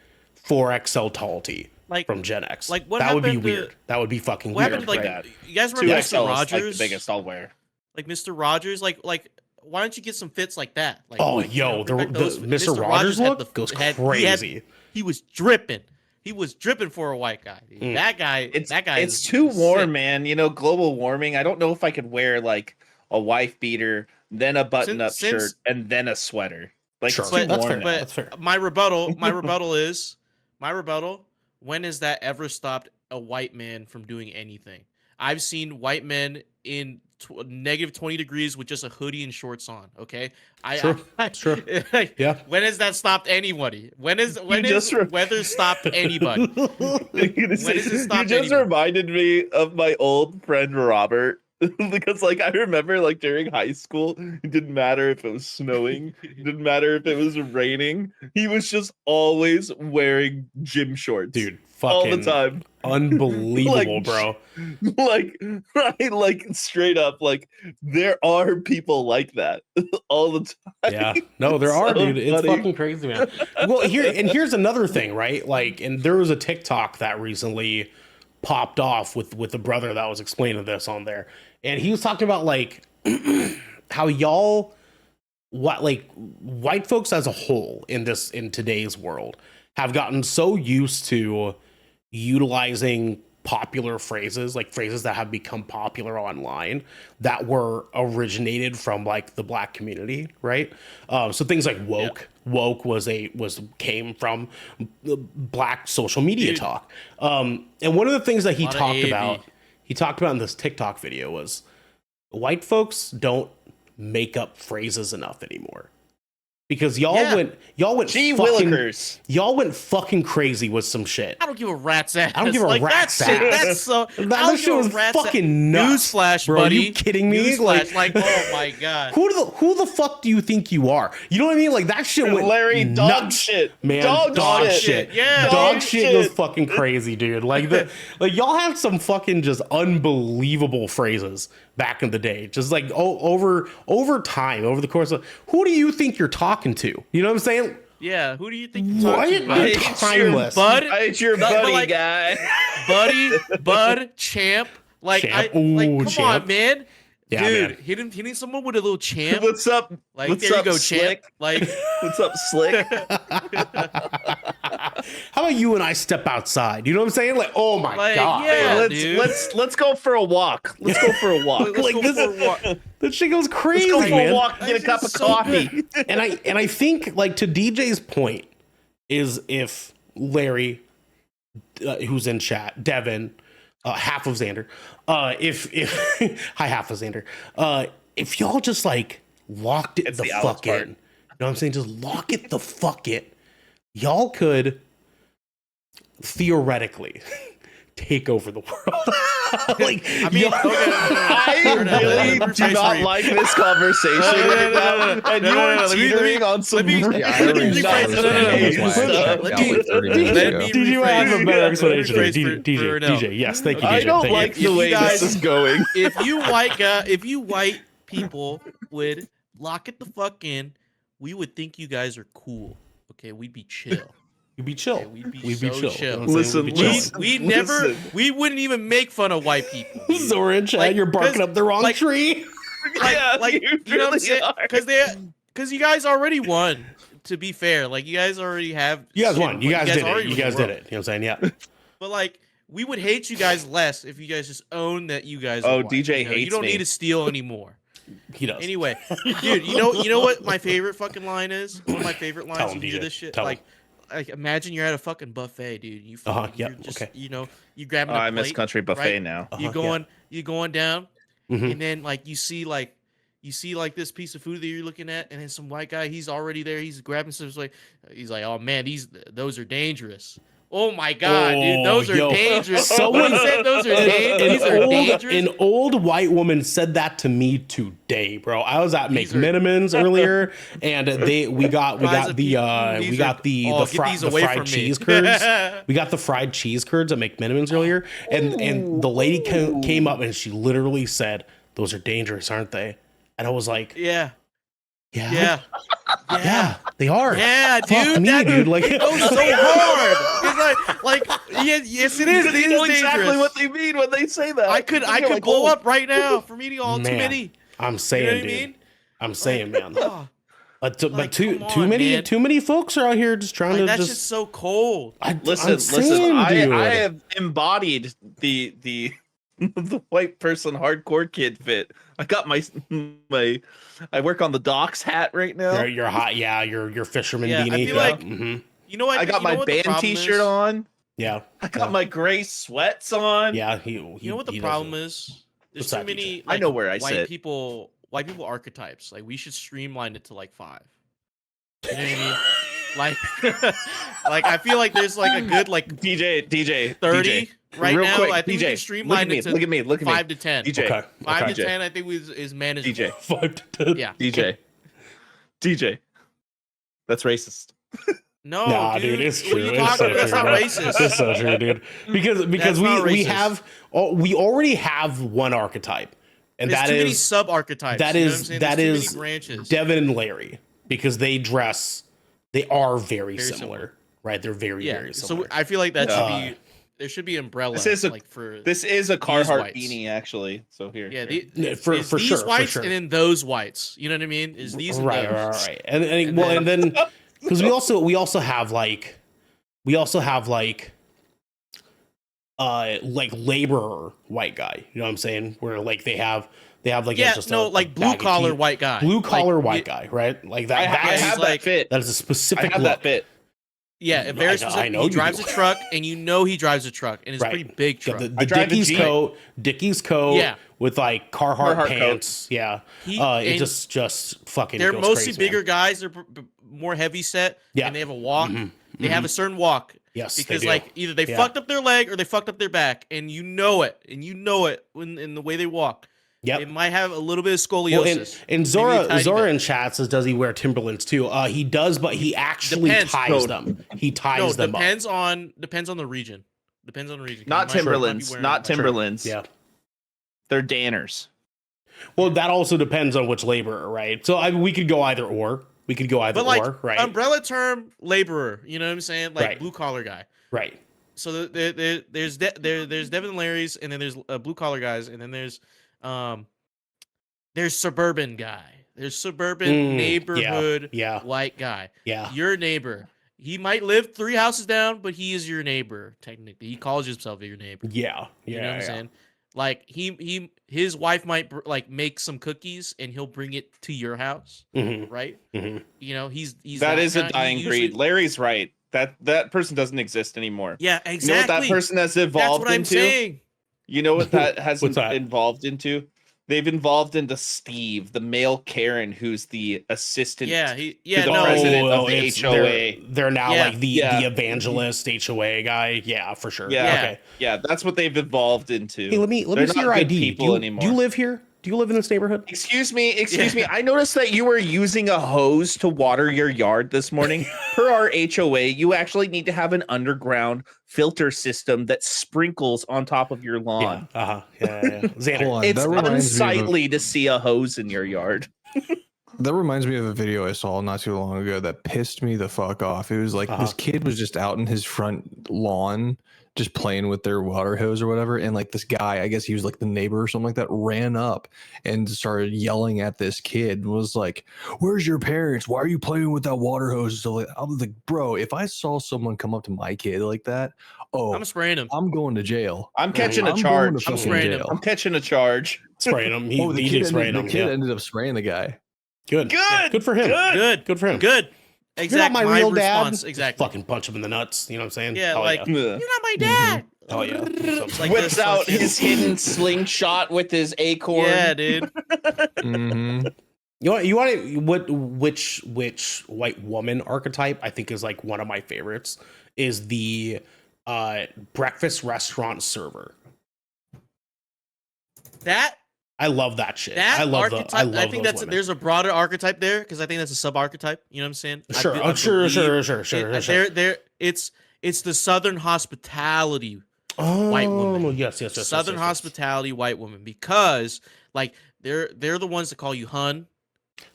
A: 4XL tall tee from Gen X.
C: Like what
A: that would be
C: happened to-
A: weird. That would be fucking
C: What
A: weird.
C: happened to,
B: that.
C: you guys remember
B: 2XL
C: Mr.
B: is like
C: Rogers?
B: the biggest I'll wear.
C: Like Mr. Rogers, like why don't you get some fits like that? Like,
A: Oh,
C: like,
A: yo, the
C: perfect those-
A: Mr. Rogers
C: had
A: look goes
C: had-
A: crazy.
C: He was dripping. He was dripping for a white guy. Dude. That guy.
B: It's
C: is
B: too warm,
C: sick.
B: man. You know, global warming. I don't know if I could wear like a wife beater, then a button-up
C: Since-
B: shirt, and then a sweater. Like
A: Sure.
B: it's too
A: That's
B: warm
A: fair.
B: now.
C: But
A: That's fair.
C: my rebuttal is when has that ever stopped a white man from doing anything? I've seen white men in negative 20 degrees with just a hoodie and shorts on. Okay,
A: It's true. Yeah.
C: When has that stopped anybody? When has weather stopped anybody?
B: You
C: does it stop
B: just
C: anybody?
B: reminded me of my old friend Robert. Because like I remember like during high school, it didn't matter if it was snowing, it didn't matter if it was raining. He was just always wearing gym shorts.
A: Dude,
B: all the
A: fucking
B: time.
A: unbelievable,
B: Like,
A: bro.
B: Like, right, like straight up, like there are people like that all the time.
A: Yeah, no, there
B: It's
A: are,
B: so
A: dude. It's
B: funny.
A: fucking crazy, man. Well, here's another thing, right? Like, and there was a TikTok that recently popped off with a brother that was explaining this on there, and he was talking about like how y'all, what like white folks as a whole in today's world have gotten so used to utilizing popular phrases, like phrases that have become popular online that were originated from like the black community, right? So things like woke came from black social media talk. And one of the things that he
C: Lot of
A: talked
C: AV.
A: about in this TikTok video was white folks don't make up phrases enough anymore. Because y'all went
B: Gee
A: fucking,
B: willikers.
A: y'all went fucking crazy with some shit.
C: I don't give a rat's ass.
A: I don't give a
C: like,
A: rat's
C: that shit,
A: ass.
C: That's so.
A: That shit was fucking nuts.
C: Newsflash,
A: bro.
C: buddy.
A: Are you kidding me?
C: Newsflash, like, oh my god.
A: Who the fuck do you think you are? You know what I mean? Like that shit went
B: Larry, dog
A: nuts,
B: shit.
A: man.
B: Dog
A: shit.
B: shit.
C: Yeah,
A: dog
C: dude.
A: shit goes fucking crazy, dude. Like like y'all had some fucking just unbelievable phrases back in the day. Just like over time, over the course of who do you think you're talking to? You know what I'm saying?
C: Yeah, who do you think you're talking
A: What?
C: about?
A: You're timeless.
C: Bud,
B: It's your
C: but
B: buddy
C: like-
B: guy.
C: Bud, champ. Like,
A: Champ.
C: come
A: Champ.
C: on, man.
A: Yeah,
C: Dude,
A: man.
C: hitting someone with a little champ.
B: What's up?
C: Like,
B: What's
C: there
B: up,
C: you go,
B: Slick?
C: champ. Like,
B: What's up, Slick?
A: How about you and I step outside? You know what I'm saying? Like, oh my
C: Like,
A: god.
C: yeah.
B: Hey, let's go for a walk. Let's go for a walk.
C: let's
A: Like,
C: go
A: this
C: for a walk.
A: That shit goes crazy,
B: Let's go for
A: man.
B: a walk and get a
C: This
B: cup
C: is
B: of
C: so
B: coffee.
C: good.
A: And I think like to DJ's point is if Larry, who's in chat, Devin, half of Xander, if hi half of Xander, if y'all just like locked it
B: It's
A: the
B: the Alex
A: fuck in,
B: part.
A: you know what I'm saying? Just lock it the fuck in. Y'all could theoretically take over the world. Like,
C: I mean,
A: y'all-
B: I really do not like this conversation right now, and you are teetering on some.
C: Yeah,
D: I already
C: rephrase
D: saw
C: it.
D: this.
C: No,
D: That's why I
C: let
D: checked
C: me-
D: out like 30 minutes
C: let
D: ago.
C: me-
A: DJ might have a better explanation.
C: rephrase
A: DJ,
C: for Nell.
A: DJ, yes, thank you, DJ.
B: I don't
A: Thank you.
B: like
C: If
B: the
C: you
B: way
C: guys-
B: this is going.
C: if you white people would lock it the fuck in, we would think you guys are cool. Okay, we'd be chill.
A: You'd be chill.
C: Okay, we'd be
A: We'd
C: so
A: be chill.
C: chill.
A: You know what I'm saying?
B: Listen,
A: We'd be
B: listen.
A: chilling.
C: We never,
B: Listen.
C: we wouldn't even make fun of white people. dude.
A: So we're in chat.
C: Like,
A: You're barking
C: 'cause-
A: up the wrong
C: like-
A: tree.
B: Yeah,
C: like
B: you
C: you know what I'm
B: really
C: saying?
B: are.
C: Because you guys already won. To be fair, like you guys already have.
A: You guys
C: shit
A: won.
C: in
A: You
C: play.
A: guys did it.
C: already
A: You
C: won the
A: guys did
C: world.
A: it. You know what I'm saying? Yeah.
C: But like, we would hate you guys less if you guys just own that you guys.
B: Oh,
C: are white.
B: DJ
C: you know? You
B: hates
C: don't
B: me.
C: need to steal anymore.
A: He does.
C: Anyway, dude, you know what my favorite fucking line is? One of my favorite
A: Tell
C: lines
A: him,
C: when you hear
A: DJ.
C: this shit.
A: Tell him.
C: Like imagine you're at a fucking buffet, dude. You fucking,
A: Yeah,
C: you're just,
A: okay.
C: you know, you grabbing
B: Oh,
C: a
B: I miss
C: plate,
B: country buffet
C: right?
B: now.
C: You going down,
A: Mhm.
C: and then like you see like this piece of food that you're looking at, and then some white guy, he's already there. He's grabbing some like, he's like, oh man, those are dangerous. Oh my god, dude, those are
A: yo.
C: dangerous.
A: Someone-
C: Someone said those are dangerous. These are dangerous.
A: An old white woman said that to me today, bro. I was at
C: These are-
A: McMinimans earlier, and we got
C: Guys,
A: the
C: these
A: got the
C: oh, get these away
A: fried
C: from me.
A: cheese curds. We got the fried cheese curds at McMinimans earlier, and the lady came up and she literally said, "Those are dangerous, aren't they?" And I was like,
C: Yeah,
A: "Yeah,
C: yeah,
A: yeah, they are."
C: yeah,
A: Fuck
C: dude.
A: me,
C: that
A: dude. Like,
C: it goes so hard. It's like, yes, it is. It is
B: You know
C: dangerous.
B: exactly what they mean when they say that.
C: I could
B: You're like,
C: blow
B: oh.
C: up right now from eating all too
A: Man,
C: many.
A: I'm
C: You
A: saying,
C: know what I
A: dude.
C: mean?
A: I'm saying, man.
C: Oh,
A: But
C: like,
A: too
C: come on, man.
A: many folks are out here just trying
C: like,
A: to
C: that's
A: just
C: just so cold.
B: Listen,
A: I'm saying,
B: I
A: dude.
B: have embodied the the white person hardcore kid fit. I got my I work on the docks hat right now.
A: You're hot, yeah. Your fisherman
C: Yeah, I
A: beanie.
C: feel
A: yeah.
C: like-
A: Mhm.
C: You know what?
B: I got
C: you know
B: my
C: what the
B: band
C: problem
B: T-shirt
C: is?
B: on.
A: Yeah,
B: I got my gray sweats on.
A: yeah.
C: You know what the problem is? There's
A: What's
C: too
A: that,
C: many.
B: I know where I
C: white
B: sit.
C: people. White people archetypes. Like we should streamline it to like 5. You know what I mean? Like I feel like there's like a good like
B: DJ
C: 30 right
B: real
C: now.
B: quick,
C: I think
B: DJ,
C: we can streamline it to
B: look at me,
C: 5 to 10.
B: DJ,
A: Okay.
C: 5
A: okay.
C: to 10, I think is manageable.
B: DJ,
A: 5 to 10.
C: Yeah.
B: DJ. That's racist.
C: No,
A: Nah,
C: dude,
A: it's
C: what are
A: true.
C: you
A: It's
C: talking
A: so
C: about? That's
A: true,
C: not
A: man.
C: racist.
A: It's so true, dude. Because
C: That's not
A: we
C: racist.
A: have we already have one archetype, and
C: There's
A: that
C: too many
A: is
C: sub archetypes.
A: that
C: You know what I'm
A: is
C: saying?
A: that
C: There's
A: is
C: too many branches.
A: Devin and Larry, because they are very,
C: Very
A: similar,
C: similar.
A: right? They're very
C: Yeah.
A: very
C: So
A: similar.
C: I feel like that
B: Yeah.
C: should be there should be umbrella
B: This is a-
C: like for
B: This is a Carhartt
C: whites.
B: beanie, actually. So here.
C: yeah,
B: here.
A: Yeah,
C: it's
A: for
C: these
A: sure, for
C: whites
A: sure.
C: and then those whites. You know what I mean? Is these and
A: right,
C: those.
A: right. And
C: And
A: well,
C: then-
A: and then because we also have like laborer white guy. You know what I'm saying? Where like they have like
C: Yeah,
A: just
C: no,
A: a
C: like blue
A: baggy
C: collar
A: tee.
C: white guy.
A: blue collar
C: Like,
A: white guy, right? Like that.
B: I
A: that's,
B: have
C: like-
B: that fit.
A: that is a
B: I
A: specific
B: have
A: look.
B: that fit.
C: Yeah, a very
A: I
C: specific.
A: know
C: He
A: you
C: drives
A: do.
C: a truck, and you know he drives a truck, and it's a
A: Right.
C: pretty big
A: Got
C: truck.
A: the
B: drive a
A: Dickies
B: Jeep.
A: coat,
C: Yeah.
A: with like Carhartt
B: Carhartt
A: pants. Yeah,
C: He-
A: it
C: and
A: just fucking.
C: They're
A: goes
C: mostly
A: crazy,
C: bigger
A: man.
C: guys. They're more heavy set,
A: Yeah.
C: and they have a walk.
A: Mhm,
C: They have a certain walk
A: Yes, they
C: because
A: do.
C: like either they
A: Yeah.
C: fucked up their leg or they fucked up their back, and you know it, when in the way they walk.
A: Yep.
C: It might have a little bit of
A: Well,
C: scoliosis.
A: and
C: Maybe a
A: Zora
C: tiny bit.
A: in chat says, does he wear Timberlands too? He does, but he actually
C: Depends.
A: ties
B: No.
A: them. He
C: No,
A: ties them up.
C: depends on the region. Depends on the region. 'cause
B: Not
C: you might be
B: Timberlands.
C: wearing,
B: Not
C: like-
B: Timberlands.
A: Yeah.
B: They're Danners.
A: Well, that also depends on which laborer, right? So we could go either or. We could go either
C: But like
A: or, right?
C: umbrella term laborer, you know what I'm saying? Like
A: Right.
C: blue collar guy.
A: Right.
C: So there's Devin and Larry's, and then there's blue collar guys, and then there's suburban guy. There's suburban neighborhood
A: yeah.
C: white guy.
A: Yeah.
C: Your neighbor. He might live 3 houses down, but he is your neighbor technically. He calls himself your neighbor.
A: Yeah.
C: You know what I'm
A: yeah.
C: saying? Like his wife might like make some cookies and he'll bring it to your house,
A: Mhm,
C: right?
A: mhm.
C: You know, he's
B: That is a
C: guy. He
B: dying
C: usually-
B: breed. Larry's right. That person doesn't exist anymore.
C: Yeah,
B: You know
C: exactly.
B: what that person has
C: That's
B: evolved
C: what I'm
B: into?
C: saying.
B: You know what that has
A: What's that?
B: evolved into? They've evolved into Steve, the male Karen, who's the assistant.
C: Yeah,
B: the
C: no.
B: president of the
A: it's-
B: HOA.
A: They're now
C: Yeah.
A: like the
B: Yeah.
A: evangelist HOA guy. Yeah, for sure.
B: Yeah.
A: Okay.
B: Yeah, that's what they've evolved into.
A: Hey, let me
B: They're
A: see
B: not
A: your
B: good
A: ID.
B: people anymore.
A: Do you live here? Do you live in this neighborhood?
B: Excuse me.
C: Yeah.
B: I noticed that you were using a hose to water your yard this morning. Per our HOA, you actually need to have an underground filter system that sprinkles on top of your lawn.
A: Yeah. Uh-huh. Yeah. Xander.
D: Hold on,
B: It's
D: that reminds me of
B: unsightly to see a hose in your yard.
D: That reminds me of a video I saw not too long ago that pissed me the fuck off. It was like this kid was just out in his front lawn, just playing with their water hose or whatever. And like this guy, I guess he was like the neighbor or something like that, ran up and started yelling at this kid and was like, "Where's your parents? Why are you playing with that water hose?" So like, I was like, bro, if I saw someone come up to my kid like that,
C: I'm spraying him.
D: I'm going to jail.
B: I'm catching a
D: I'm going
B: charge.
D: to fucking
C: spraying him.
D: jail.
B: I'm catching a charge.
A: Spraying him. He,
D: Oh, the
A: he
D: kid,
A: did spray
D: ended,
A: him.
D: the kid
A: Yeah.
D: ended up spraying the guy.
A: Good.
B: Good.
A: Good for him.
B: Good.
A: Good for him.
C: Good.
A: You're not
C: Exactly.
A: my real dad.
C: response. Exactly.
A: Fucking punch him in the nuts. You know what I'm saying?
C: Yeah,
A: Hell
C: like
B: Ugh.
C: you're not my dad.
A: Oh yeah.
C: It's like
B: Whips
C: this
B: out
C: fucking-
B: his hidden slingshot with his acorn.
C: Yeah, dude.
D: Mm-hmm.
A: You want which white woman archetype I think is like one of my favorites is the breakfast restaurant server.
C: That
A: I love that shit.
C: that
A: I love
C: archetype.
A: I love
C: I think
A: those
C: that's
A: women.
C: there's a broader archetype there because I think that's a sub archetype. You know what I'm saying? I
A: Sure.
C: be-
A: Oh,
C: I
A: sure.
C: believe it's the Southern hospitality white woman.
A: Yes.
C: Southern hospitality white woman because like they're the ones that call you hun.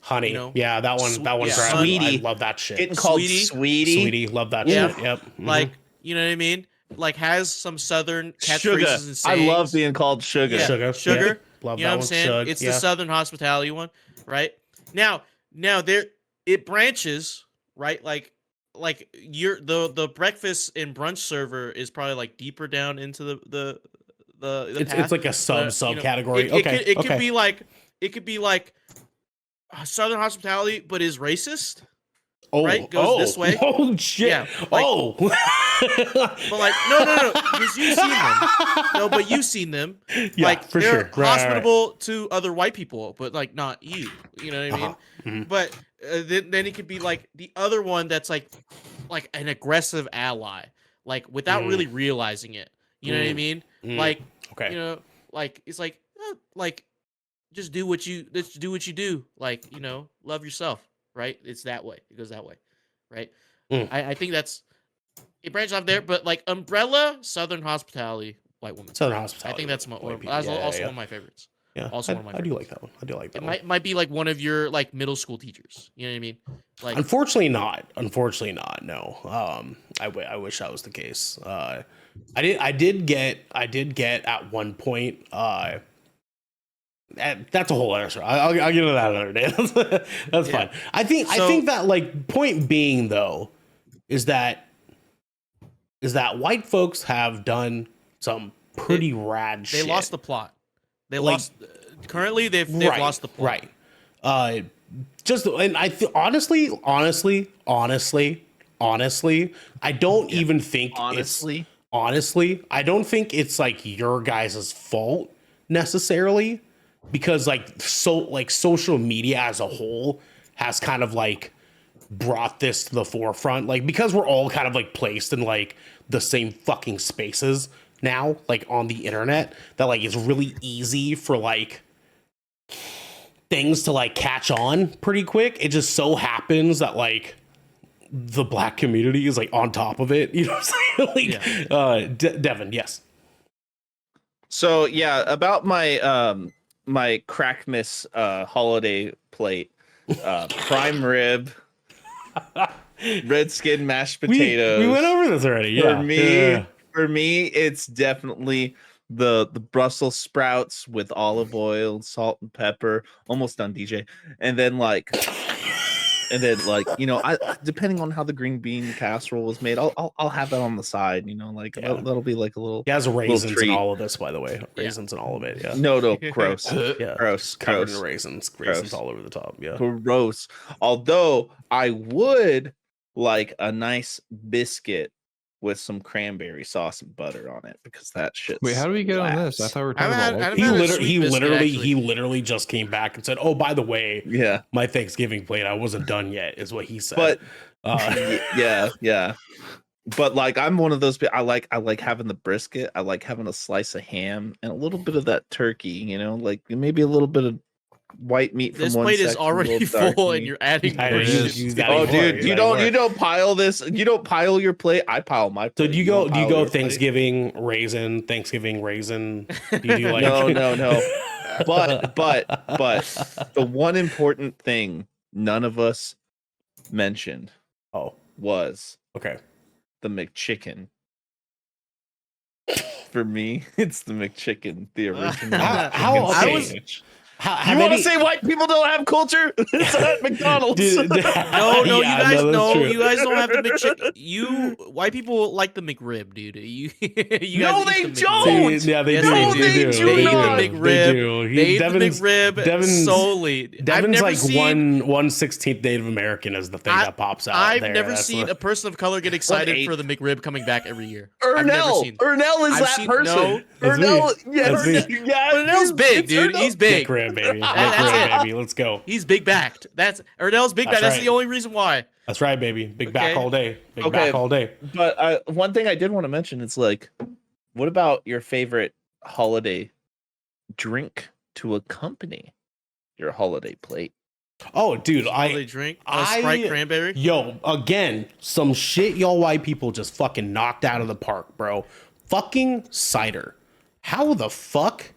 A: honey.
C: you know,
A: Yeah, that one. That one's
C: yeah,
A: right.
B: Sweetie.
A: I love that shit.
B: Getting called
C: Sweetie.
B: sweetie.
A: Sweetie, love that
C: Yeah.
A: shit. Yep. Mhm.
C: Like you know what I mean? Like has some Southern
B: Sugar.
C: catchphrases and
B: I love
C: sayings.
B: being called sugar.
C: Yeah.
A: sugar.
C: Sugar.
A: Yep. Love
C: You know
A: that
C: what I'm
A: one.
C: saying?
A: Shug,
C: It's
A: yeah.
C: the Southern hospitality one, right? Now there it branches, right? Like you're the breakfast and brunch server is probably like deeper down into the
A: It's
C: path.
A: like a
C: But, you know,
A: category.
C: It
A: Okay.
C: could
A: okay.
C: be like Southern hospitality, but is racist.
A: Oh,
C: right? Goes this way.
A: Oh shit.
C: Yeah, like-
A: oh.
C: But like no, because you've seen them. No, but you've seen them.
A: Yeah,
C: like
A: for
C: they're
A: sure. Right, right, right.
C: hospitable to other white people, but like not you. You know what I mean?
A: Uh-huh. Mhm.
C: But then it could be like the other one that's like an aggressive ally, like without really realizing it. You know what I mean?
A: Mm.
C: Like
A: Okay.
C: you know, like it's like just do what you do. Like love yourself, right? It's that way. It goes that way, right? I think that's it branched off there, but like Umbrella, Southern Hospitality, White Woman.
A: Southern Hospitality.
C: I think that's
A: white people.
C: also
A: Yeah,
C: one of my favorites.
A: yeah.
C: Also
A: I,
C: one of my
A: I do
C: favorites.
A: like that one. I do like that
C: It
A: one.
C: might be like one of your like middle school teachers. You know what I mean? Like
A: Unfortunately not. Unfortunately not. No. I wish that was the case. I did get at one point. That's a whole other story. I'll get into that another day. That's fine. I think that like point being though is that white folks have done some pretty rad shit.
C: they lost the plot. They
A: Like-
C: lost. Currently, they've lost the plot.
A: Right. Just and I honestly, I don't even think
B: Honestly,
A: honestly, I don't think it's like your guys' fault necessarily, because like social media as a whole has kind of like brought this to the forefront, like because we're all kind of like placed in like the same fucking spaces now, like on the internet, that like it's really easy for like things to like catch on pretty quick. It just so happens that like the black community is like on top of it, you know what I'm saying? Like Devin, yes.
B: so yeah, about my my Crackmas holiday plate, prime rib, red skin mashed potatoes.
A: We went over this already. Yeah.
B: For me, it's definitely the Brussels sprouts with olive oil, salt and pepper. Almost done, DJ. And then like, you know, I depending on how the green bean casserole is made, I'll have that on the side. You know, like
A: Yeah.
B: that'll be like a little.
A: He has raisins in
B: treat.
A: all of this, by the way. Raisins in all of it. Yeah.
B: No, gross.
A: Yeah.
B: Gross.
A: Covered
B: Gross.
A: in raisins.
B: Gross.
A: Raisins all over the top. Yeah.
B: Gross. Although I would like a nice biscuit with some cranberry sauce and butter on it, because that shit.
D: Wait, how do we get on this? I
B: slaps.
D: thought we were
C: I
D: talking
C: haven't
D: about
C: had-
D: white
C: I haven't had a
A: He
C: sweet biscuit, actually.
A: literally just came back and said, "Oh, by the way,
B: Yeah,
A: my Thanksgiving plate, I wasn't done yet," is what he said.
B: but
A: Uh,
B: yeah. But like, I'm one of those. I like having the brisket. I like having a slice of ham and a little bit of that turkey. You know, like maybe a little bit of white meat from
C: This
B: one
C: plate is
B: section, a
C: already
B: little dark
C: full, and
B: meat.
C: you're adding
A: I
C: more
A: know,
C: shit.
A: he's
C: to
A: got
C: it.
B: Oh,
A: more,
B: dude,
A: he's
B: you
A: got more.
B: don't pile this. You don't pile your plate. I pile my
A: So
B: plate.
A: do you
B: don't
A: go
B: pile your plate.
A: Thanksgiving raisin? Do you do like
B: No. But the one important thing none of us mentioned
A: Oh,
B: was
A: okay.
B: the McChicken. For me, it's the McChicken, the original.
A: How
B: chicken
A: okay.
B: sandwich.
A: How
B: You want
A: many-
B: to say white people don't have culture? It's at McDonald's.
A: Dude,
C: No,
A: yeah,
C: you guys,
A: that's
C: no,
A: true.
C: you guys don't have the McChicken. You white people like the McRib, dude. You
B: No,
C: guys
B: they
C: eat the
B: don't!
C: McRib.
A: See, yeah, they
C: Yes,
A: do.
C: they
A: They
C: do.
A: do.
C: They eat the
A: They
C: McRib.
A: do.
C: They eat the
A: Devin's
C: McRib solely. I've
A: Devin's
C: never
A: like
C: seen,
A: 1/16th Native American is the thing that pops out.
C: I've
A: there.
C: never
A: That's
C: seen
A: the-
C: a person of color get excited
B: 1/8.
C: for the McRib coming back every year. I've never
B: Ernell.
C: seen.
B: Ernell is
C: I've
B: that
C: seen-
B: person.
C: no.
A: That's
B: Ernell,
A: me.
B: yeah,
A: That's me.
C: Ernell's big, dude. He's big.
A: McRib, baby.
C: That's
A: McRib,
C: it.
A: baby. Let's go.
C: He's big backed. That's Ernell's big
A: That's
C: back. That's
A: right.
C: the only reason why.
A: That's right, baby. Big back
C: Okay.
A: all day. Big
B: Okay.
A: back all day.
B: But one thing I did want to mention is like, what about your favorite holiday drink to accompany your holiday plate?
A: Oh, dude,
C: What do they drink? Sprite cranberry.
A: Yo, again, some shit y'all white people just fucking knocked out of the park, bro. Fucking cider. How the fuck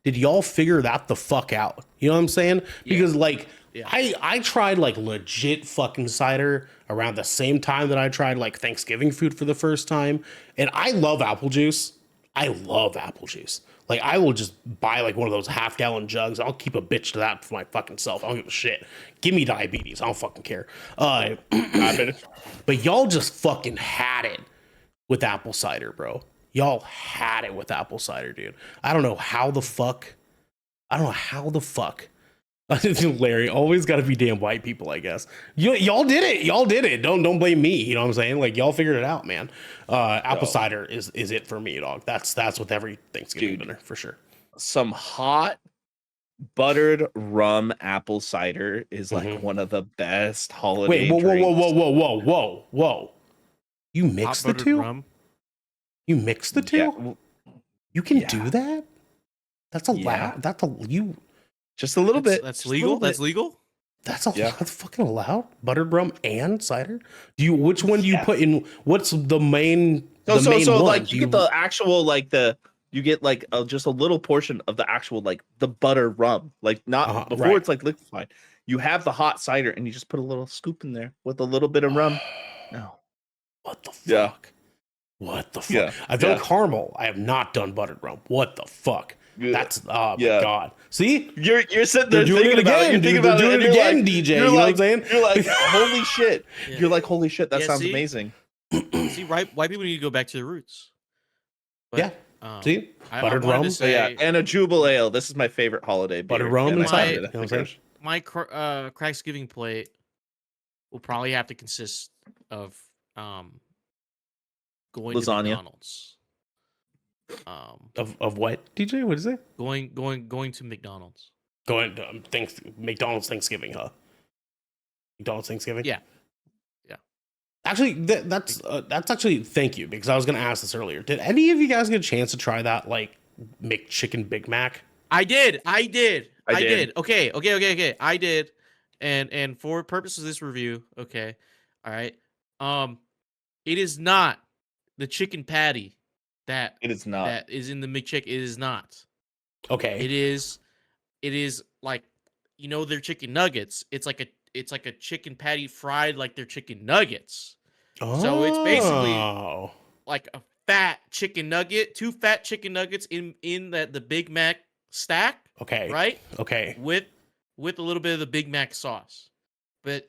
A: did y'all figure that the fuck out? You know what I'm saying? Because like I tried like legit fucking cider around the same time that I tried like Thanksgiving food for the first time. And I love apple juice. I love apple juice. Like I will just buy like one of those half-gallon jugs. I'll keep a bitch to that for my fucking self. I don't give a shit. Give me diabetes. I don't fucking care. But y'all just fucking had it with apple cider, bro. Y'all had it with apple cider, dude. I don't know how the fuck. Larry, always got to be damn white people, I guess. Y'all did it. Y'all did it. Don't blame me. You know what I'm saying? Like y'all figured it out, man. Apple cider is it for me, dog. That's with every Thanksgiving dinner for sure.
B: Some hot buttered rum apple cider is like one of the best holiday
A: Wait,
B: drinks.
A: whoa. You mix the
C: Hot buttered
A: two?
C: rum.
A: You mix the two?
B: Yeah, well,
A: You can
B: yeah.
A: do that? That's allowed.
B: Yeah.
A: That's a you.
B: just a little bit.
C: That's
B: just a
C: legal.
B: little
C: That's
B: bit.
C: legal.
A: That's
B: Yeah.
A: that's fucking allowed. Buttered rum and cider. Which one do you
B: Yeah.
A: put in? What's the main?
B: So
A: the main one?
B: like you get the actual like you get like just a little portion of the actual like the butter rum, like not before
A: right.
B: it's like liquefied. You have the hot cider and you just put a little scoop in there with a little bit of rum. No.
A: What the fuck?
B: Yeah.
A: What the fuck?
B: Yeah.
A: I've done
B: Yeah.
A: caramel. I have not done buttered rum. What the fuck?
B: Yeah.
A: That's oh my
B: Yeah.
A: god. See,
B: You're sitting
A: they're
B: there
A: doing
B: thinking
A: it
B: about
A: again,
B: it. You're
A: dude.
B: thinking
A: They're
B: about
A: doing
B: it,
A: it
B: and you're
A: again,
B: like,
A: DJ.
B: You're
A: You know what I'm
B: like,
A: saying?
B: You're like, holy shit.
C: Yeah.
B: You're like, holy shit. That
C: Yeah,
B: sounds
C: see?
B: amazing.
C: See, white people need to go back to their roots.
A: Yeah. See, buttered
C: wanted
A: rum.
C: to
B: So yeah,
C: say
B: and a Jubal Ale. This is my favorite holiday beer.
A: Buttered rum
B: and
A: and
B: I
A: cider.
B: had
A: You
B: it
A: know
B: at
A: what I'm
B: the
A: saying?
C: my Cracksgiving plate will probably have to consist of going to
B: Lasagna.
C: McDonald's.
A: Of what, DJ? What is it?
C: Going to McDonald's.
A: Going to McDonald's Thanksgiving, huh? McDonald's Thanksgiving.
C: Yeah.
A: Actually, that's actually thank you, because I was gonna ask this earlier. Did any of you guys get a chance to try that like McChicken Big Mac?
C: I did.
B: I did.
C: Okay. I did. And for purposes of this review, okay. All right. It is not the chicken patty that
B: It is not.
C: that is in the McChicken. It is not.
A: Okay.
C: It is like, their chicken nuggets. It's like a chicken patty fried like their chicken nuggets. So it's basically
A: Oh.
C: like a fat chicken nugget, 2 fat chicken nuggets in the Big Mac stack,
A: Okay.
C: right?
A: Okay.
C: With a little bit of the Big Mac sauce. But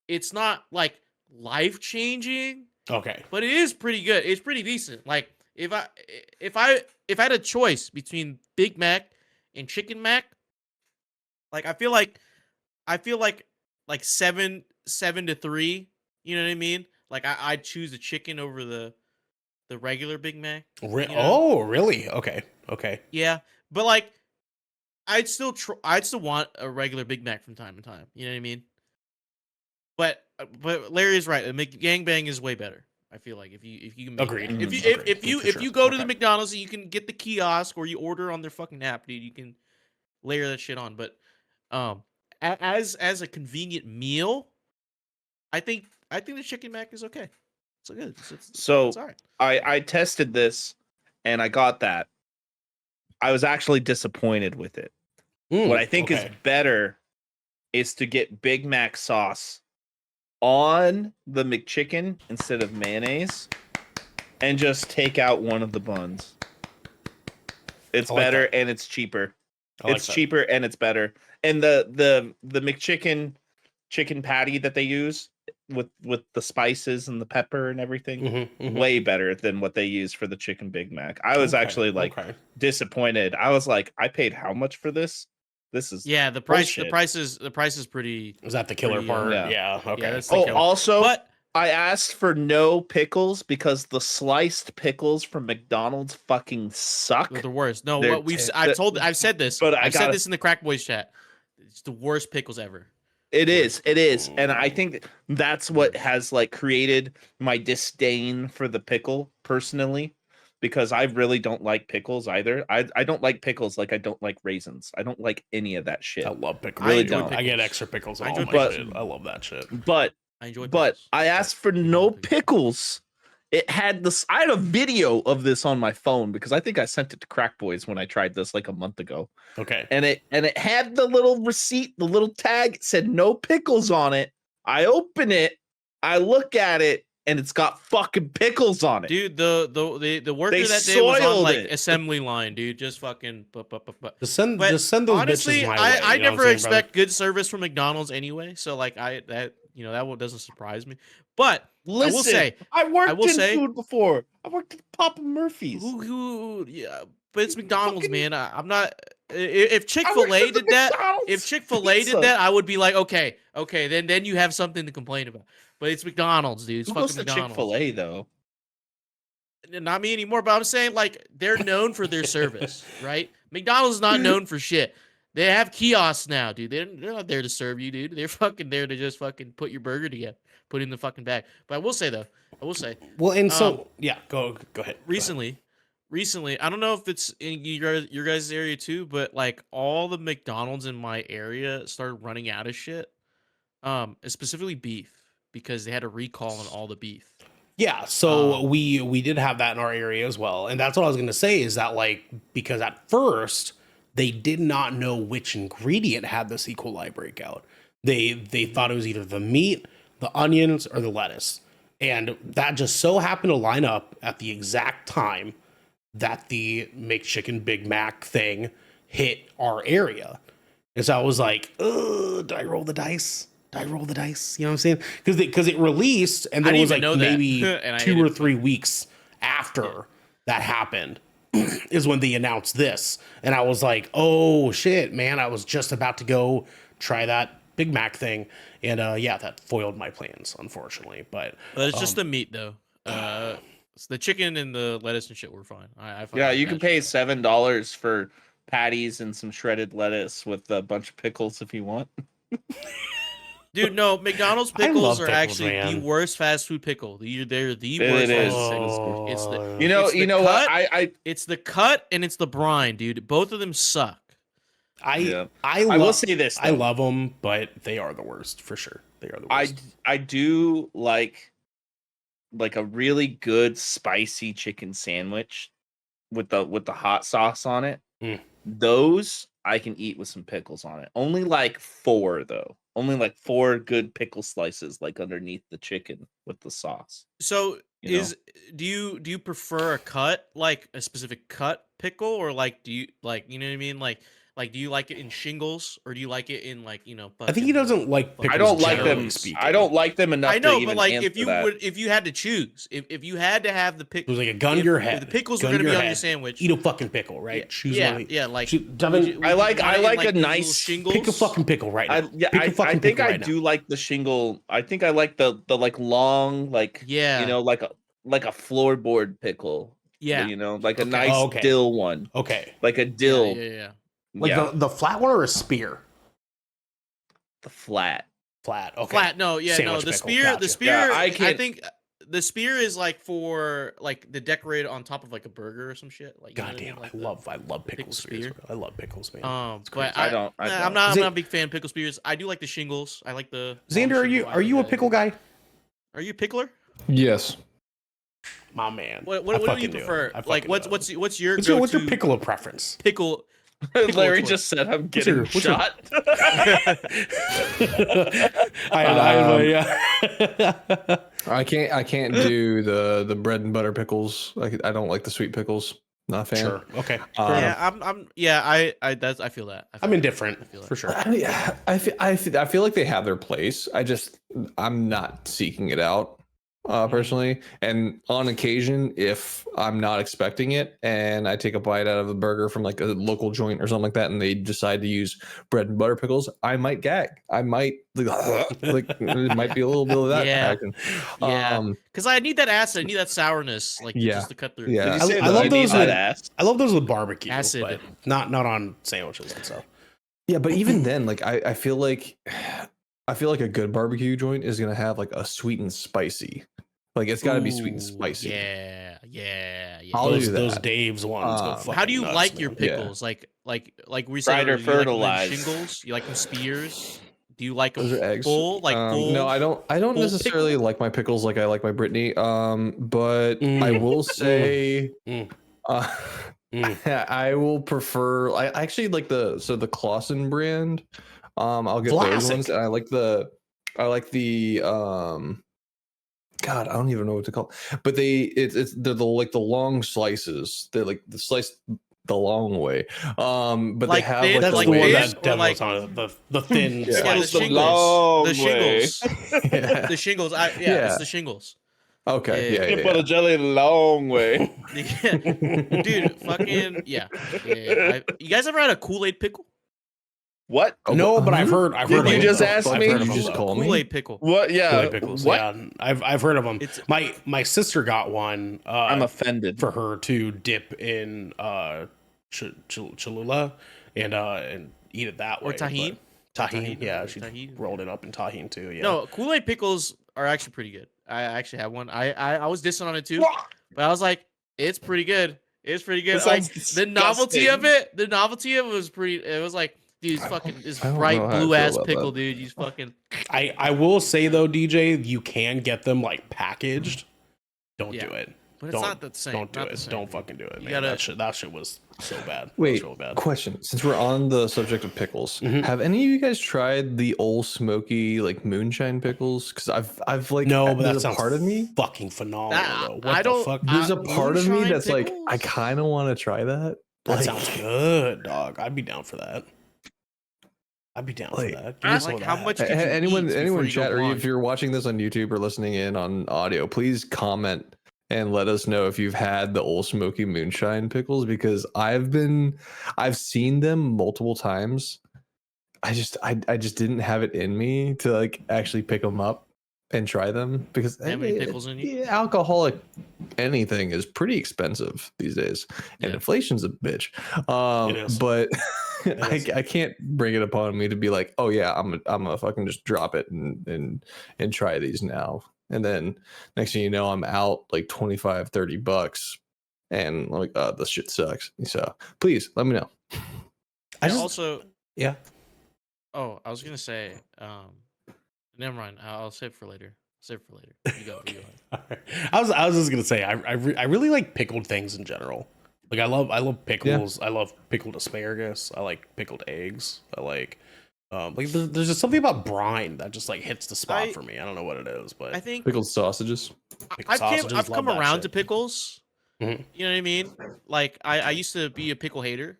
C: it's not like life-changing,
A: Okay.
C: but it is pretty good. It's pretty decent. Like if I had a choice between Big Mac and Chicken Mac, like I feel like 7-3, you know what I mean? Like I'd choose the chicken over the regular Big Mac.
A: Oh, really? Okay. Okay.
C: Yeah, but like I'd still want a regular Big Mac from time to time. You know what I mean? But Larry is right. A McGangbang is way better. I feel like if you can make
A: Agreed.
C: that. If
A: For
C: you
A: sure.
C: go to
A: Okay.
C: the McDonald's and you can get the kiosk or you order on their fucking app, dude, you can layer that shit on. But as a convenient meal, I think the Chicken Mac is okay. It's good.
B: So
C: it's all right.
B: I tested this and I got that. I was actually disappointed with it. What I think is better is to get Big Mac sauce on the McChicken instead of mayonnaise and just take out one of the buns. It's
A: I like
B: better
A: that.
B: and it's cheaper.
A: I like
B: It's
A: that.
B: cheaper and it's better. And the McChicken chicken patty that they use with the spices and the pepper and everything, way better than what they use for the chicken Big Mac. I was actually like disappointed. I was like, I paid how much for this? This is
C: the price.
B: bullshit.
C: The price is pretty.
A: Is that the killer
C: Pretty,
A: part?
B: yeah.
A: Yeah. Okay.
C: Yeah, that's the
B: Oh,
C: killer.
B: also,
C: But
B: I asked for no pickles because the sliced pickles from McDonald's fucking suck.
C: they're the worst. No,
B: They're
C: what I've said this.
B: But
C: I've said this in the Crack Boys chat. It's the worst pickles ever.
B: It is, and I think that's what has like created my disdain for the pickle personally, because I really don't like pickles either. I don't like pickles like I don't like raisins. I don't like any of that shit.
A: I love pickles.
B: Really
C: enjoy
B: don't.
A: I get
C: pickles.
A: extra pickles.
C: I
A: On
C: enjoy
A: my
B: pickles.
A: shit. I love that shit.
B: But
C: I enjoy
B: but
C: pickles.
B: I asked for no pickles. It had this. I had a video of this on my phone because I think I sent it to Crack Boys when I tried this like a month ago.
A: Okay.
B: And it had the little receipt, the little tag. It said no pickles on it. I open it, I look at it, and it's got fucking pickles on it.
C: Dude, the worker
B: They
C: that day was on
B: soiled
C: like
B: it.
C: assembly line, dude. Just fucking.
A: Just send
C: But
A: those
C: honestly,
A: bitches my way.
C: I
A: you know what
C: never
A: I'm saying,
C: expect good service from McDonald's anyway. So like that one doesn't surprise me. But
B: Listen,
C: I will say,
B: I worked
C: will
B: in
C: say-
B: food before. I worked at Papa Murphy's.
C: yeah, but it's McDonald's,
B: fucking-
C: man. I'm not. If
B: I
C: Chick-fil-A
B: worked at the
C: did that,
B: McDonald's
C: if Chick-fil-A
B: pizza.
C: did that, I would be like, okay, then you have something to complain about. But it's McDonald's, dude. It's
B: Who
C: fucking
B: goes to
C: McDonald's.
B: Chick-fil-A though?
C: Not me anymore, but I'm saying like they're known for their service, right? McDonald's is not known for shit. They have kiosks now, dude. They're not there to serve you, dude. They're fucking there to just fucking put your burger together, put it in the fucking bag. But I will say though,
A: Well, and so yeah, go ahead.
C: recently recently, I don't know if it's in your guys' area too, but like all the McDonald's in my area started running out of shit. Specifically beef because they had a recall on all the beef.
A: Yeah, so
C: Um,
A: we did have that in our area as well, and that's what I was gonna say is that like because at first they did not know which ingredient had this E. coli breakout. They thought it was either the meat, the onions, or the lettuce, and that just so happened to line up at the exact time that the McChicken Big Mac thing hit our area. And so I was like, did I roll the dice? Did I roll the dice? You know what I'm saying? Because it released, and
C: I
A: then it
C: didn't
A: was
C: even
A: like
C: know that.
A: maybe
C: And I
A: 2
C: ate
A: or
C: it.
A: 3 weeks after that happened is when they announced this. And I was like, oh shit, man, I was just about to go try that Big Mac thing. And yeah, that foiled my plans, unfortunately. But
C: But it's just the meat though. It's the chicken and the lettuce and shit were fine. I fucking
B: Yeah,
C: ate
B: you
C: that
B: can pay
C: shit.
B: $7 for patties and some shredded lettuce with a bunch of pickles if you want.
C: Dude, no, McDonald's
A: I
C: pickles
A: love
C: are
A: pickles,
C: actually the
A: man.
C: worst fast food pickle. They're the
B: It
C: worst
B: is.
C: fast food
B: It is.
C: pickle. It's the
B: You know,
C: it's the
B: you know what?
C: cut,
B: I
C: it's the cut and it's the brine, dude. Both of them suck.
B: yeah.
A: I
B: I will
A: love
B: say this,
A: I
B: though.
A: love them, but they are the worst for sure. They are the worst.
B: I do like a really good spicy chicken sandwich with the hot sauce on it.
A: Mm.
B: Those I can eat with some pickles on it. Only like 4 though. Only like 4 good pickle slices like underneath the chicken with the sauce.
C: So
B: You know?
C: do you prefer a cut, like a specific cut pickle, or like do you like, you know what I mean? Like do you like it in shingles or do you like it in like,
A: I think he doesn't like
C: fucking-
B: I
A: pickles
B: don't like
A: generally
B: them.
A: speaking.
B: I don't like them enough
C: I know,
B: to
C: but
B: even
C: like
B: answer that.
C: if you had to choose, if you had to have the pick,
A: It was like a gun to
C: if-
A: your
C: if
A: head.
C: the pickles were
A: gun
C: gonna
A: to
C: be
A: your
C: on your
A: head,
C: sandwich.
A: Eat a fucking pickle, right? Choose
C: yeah,
A: one.
C: yeah, like
A: Devin,
B: I like
C: want it in,
B: a
C: these little
B: nice-
C: shingles.
A: pick a fucking pickle right now.
B: I think I do like the shingle. I think I like the like long, like
C: Yeah.
B: you know, like a floorboard pickle.
C: Yeah.
B: You know, like a
C: Okay.
B: nice
A: Oh, okay.
B: dill one.
A: Okay,
B: Like a dill.
C: Yeah.
A: like
B: yeah,
A: the flat one or a spear?
B: the flat.
A: Flat. Okay.
C: Flat. No, yeah,
A: Sandwich
C: no. The
A: pickle,
C: spear,
A: gotcha.
C: the spear.
B: Yeah, I
C: I
B: can't-
C: think the spear is like for like the decorate on top of like a burger or some shit. Like, you know
A: God
C: what I mean?
A: damn,
C: Like
A: I love
C: pickle
A: pickle spears.
C: spear.
A: Bro. I love pickles, man.
C: But
A: crazy.
B: I don't.
C: I'm not a big fan of pickle spears. I do like the shingles. I like the long
A: Xander,
C: shingle. I
A: are you a
C: think that-
A: pickle guy?
C: Are you a pickler?
D: Yes.
A: My man.
C: What
A: I
C: do you
A: fucking do.
C: prefer?
A: I
C: Like
A: fucking
C: what's
A: do.
C: what's your
A: what's your
C: go-to
A: pickle of preference?
C: pickle?
B: Larry
C: choice.
B: just said I'm getting
A: your- what's your-
B: shot.
D: I can't do the bread and butter pickles. I don't like the sweet pickles. Not a fan.
A: Sure. Okay.
C: Yeah, I feel that.
A: I'm indifferent
C: I feel that.
A: for sure.
D: I mean, I feel like they have their place. I'm not seeking it out personally. And on occasion, if I'm not expecting it and I take a bite out of a burger from like a local joint or something like that, and they decide to use bread and butter pickles, I might gag. I might like it might be a little bit of that.
C: Yeah.
D: action.
C: Yeah, because I need that acid. I need that sourness, like
D: Yeah.
C: just to cut through.
D: Yeah.
B: Did you say
A: I love
B: that you
A: those
B: need
A: with-
B: that ass?
A: I love those with barbecue,
C: Acid.
A: but not on sandwiches and stuff.
D: Yeah, but even then, like I feel like a good barbecue joint is gonna have like a sweet and spicy. Like it's got to be sweet and
A: Ooh,
D: spicy.
C: Yeah.
D: I'll
A: those
D: do
A: those
D: that.
A: Dave's ones. Go fucking
C: How do you
A: nuts,
C: like
A: man.
C: your
D: Yeah.
C: pickles? Like we said,
B: Fried or
C: earlier, you like them in
B: fertilized?
C: shingles. You like them spears. Do you like them
D: Those are eggs.
C: full? Like full?
D: No, I don't
C: full
D: necessarily
C: pickle?
D: like my pickles like I like my Brittany. But I will say,
A: Mm.
D: I will prefer. I actually like the Clausen brand. I'll get those
A: Classic.
D: ones, and I like the God, I don't even know what to call it. But they're the long slices. They're like the slice the long way. But
C: Like
D: they have
C: thin-
D: like
A: That's
C: like
A: the one
C: this,
A: that
C: or
A: Devin
C: like-
A: was on. The thin.
D: Yeah.
C: Yeah, the
B: Slice the
C: shingles.
B: long
C: The
B: way.
C: shingles.
D: Yeah.
C: The shingles. Yeah,
D: Yeah.
C: it's the shingles.
D: Okay.
C: Yeah.
D: Yeah.
B: Tip of the jelly long way.
C: Yeah. Dude, fucking yeah. You guys ever had a Kool-Aid pickle?
B: What?
A: No, but I've heard.
B: Did
A: of
B: you
A: them,
B: just
A: though.
B: ask
A: I've
B: me?
A: heard of
D: You
A: them,
D: just
A: though.
D: call me?
C: Kool-Aid pickle.
B: What? Yeah.
A: Kool-Aid pickles.
B: What?
A: Yeah, I've heard of them.
C: It's
A: My sister got one.
B: I'm offended.
A: for her to dip in Cholula and eat it that way.
C: Or tahini.
A: but- Tahini, yeah, she
C: Tahini.
A: rolled it up in tahini too. Yeah.
C: No, Kool-Aid pickles are actually pretty good. I actually have one. I was dissing on it too, but I was like, it's pretty good. It was pretty good.
B: That
C: Like
B: sounds
C: the novelty of
B: disgusting.
C: it, the novelty of it was pretty. It was like, dude, this
D: I don't
C: bright
D: know how I
C: blue
D: feel
C: ass
D: about
C: pickle,
D: that.
C: dude. You fucking
A: I will say though, DJ, you can get them like packaged. Don't
C: Yeah.
A: do it.
C: But it's
A: Don't,
C: not the same.
A: Don't do
C: not
A: it.
C: the same,
A: Don't
C: dude.
A: fucking do it,
C: You
A: man.
C: gotta-
A: That shit was so bad. That
D: Wait,
A: was real bad.
D: question. Since we're on the subject of pickles,
A: Mhm.
D: have any of you guys tried the old smoky like moonshine pickles? Because I've like
A: No, but that
D: there's a
A: sounds
D: part of me.
A: fucking phenomenal
C: That-
A: though. What
C: I
A: the
C: don't-
A: fuck?
D: There's a part of me
C: moonshine
D: that's like I
C: pickles?
D: kind of want to try that.
A: That
D: Like,
A: sounds good, dog. I'd be down for that. I'd be down
D: Like,
A: for that. Give me some
C: like
A: of
C: how
A: that.
C: much could you eat
D: anyone
C: before
D: in
C: you go
D: chat, or if
C: blind?
D: you're watching this on YouTube or listening in on audio, please comment and let us know if you've had the old smoky moonshine pickles, because I've seen them multiple times. I just didn't have it in me to like actually pick them up and try them, because
C: How many pickles in you?
D: alcoholic anything is pretty expensive these days, and
C: Yeah.
D: inflation's a bitch.
A: It is.
D: But
A: is.
D: I can't bring it upon me to be like, oh yeah, I'm gonna fucking just drop it and try these now. And then next thing you know, I'm out like $25-$30 and I'm like, oh, this shit sucks. So please let me know.
A: I
C: And
A: just
C: also,
A: yeah.
C: oh, I was gonna say, never mind. I'll save it for later. Save it for later. You go. You go.
A: All right. I was just gonna say I really like pickled things in general. Like I love pickles. I love pickled asparagus. I like pickled eggs. I like there's just something about brine that just like hits the spot for me. I don't know what it is, but
C: I think
D: Pickled sausages.
A: pickled sausages,
C: I've
A: love
C: come
A: that
C: around
A: shit.
C: to pickles.
A: Mhm.
C: You know what I mean? Like I used to be a pickle hater,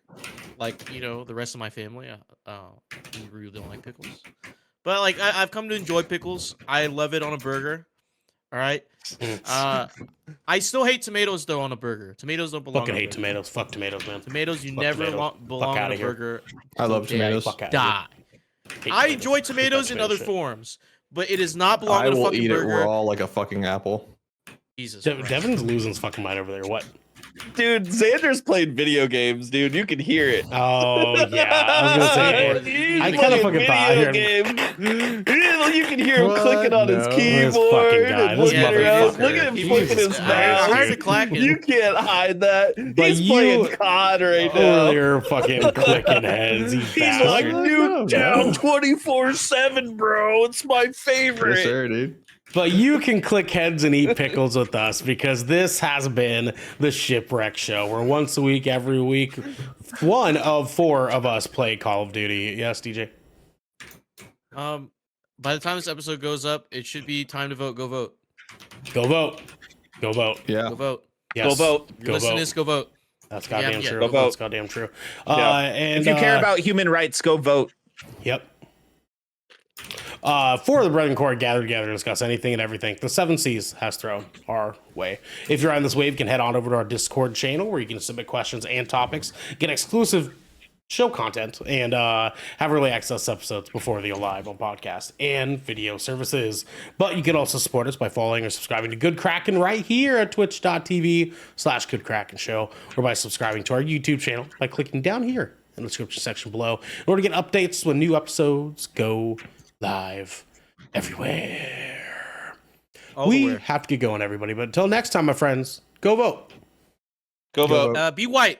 C: like the rest of my family. We really don't like pickles, but like I've come to enjoy pickles. I love it on a burger. All right. I still hate tomatoes though on a burger. Tomatoes don't belong.
A: Fucking
C: on a
A: hate
C: burger.
A: tomatoes. Fuck tomatoes, man.
C: Tomatoes you
A: Fuck
C: never
A: tomatoes.
C: belong on
A: outta
C: a
A: here.
C: burger.
D: I love
C: till the day
D: tomatoes.
A: Fuck outta
C: Die.
A: Hate
C: I
A: tomatoes.
C: enjoy
A: Hate that
C: tomatoes in
A: tomato
C: other
A: shit.
C: forms, but it does not belong
D: I
C: on a
D: will
C: fucking
D: eat it
C: burger.
D: raw like a fucking apple.
C: Jesus.
A: De-
C: Christ.
A: Devin's losing his fucking mind over there. What?
B: Dude, Xander's playing video games, dude. You can hear it.
A: Oh yeah, I was gonna say.
B: He's
A: I kind of
B: playing
A: fucking thought
B: video
A: here.
B: games. You can hear him
D: What?
B: clicking on his
D: No.
A: This
B: keyboard
A: fucking guy,
B: and
A: this
B: looking around.
A: motherfucker.
B: Look at him
C: Jesus
B: flicking his
A: Christ,
B: mouse.
C: I heard
A: dude.
C: it clacking.
B: You can't hide that.
A: But
B: He's
A: you-
B: playing COD right now.
A: Over there, fucking clicking heads.
B: He's like
A: bastard.
B: Nuketown 24/7, bro. It's my favorite.
D: Yes, sir, dude.
A: But you can click heads and eat pickles with us, because this has been the Shipwreck Show, where once a week, every week, one of 4 of us play Call of Duty. Yes, DJ?
C: By the time this episode goes up, it should be time to vote. Go vote.
A: Go vote. Go vote.
D: Yeah.
C: Go vote.
A: Yes.
B: Go vote.
C: You're
A: Go
C: listening to
A: vote.
C: this, go vote.
A: That's goddamn
C: Yeah,
A: true.
B: go vote.
A: That's goddamn true.
B: Yeah.
A: And
B: If you care
A: uh,
B: about human rights, go vote.
A: Yep. For the Brethren Core gathered together to discuss anything and everything the 7 Seas has thrown our way. If you're on this wave, you can head on over to our Discord channel where you can submit questions and topics, get exclusive show content, and have early access episodes before they go live on podcast and video services. But you can also support us by following or subscribing to Good Kraken right here at twitch.tv/Good Kraken Show, or by subscribing to our YouTube channel by clicking down here in the description section below in order to get updates when new episodes go live everywhere. We
C: Everywhere.
A: have to get going, everybody. But until next time, my friends, go vote.
B: Go vote.
C: Be white.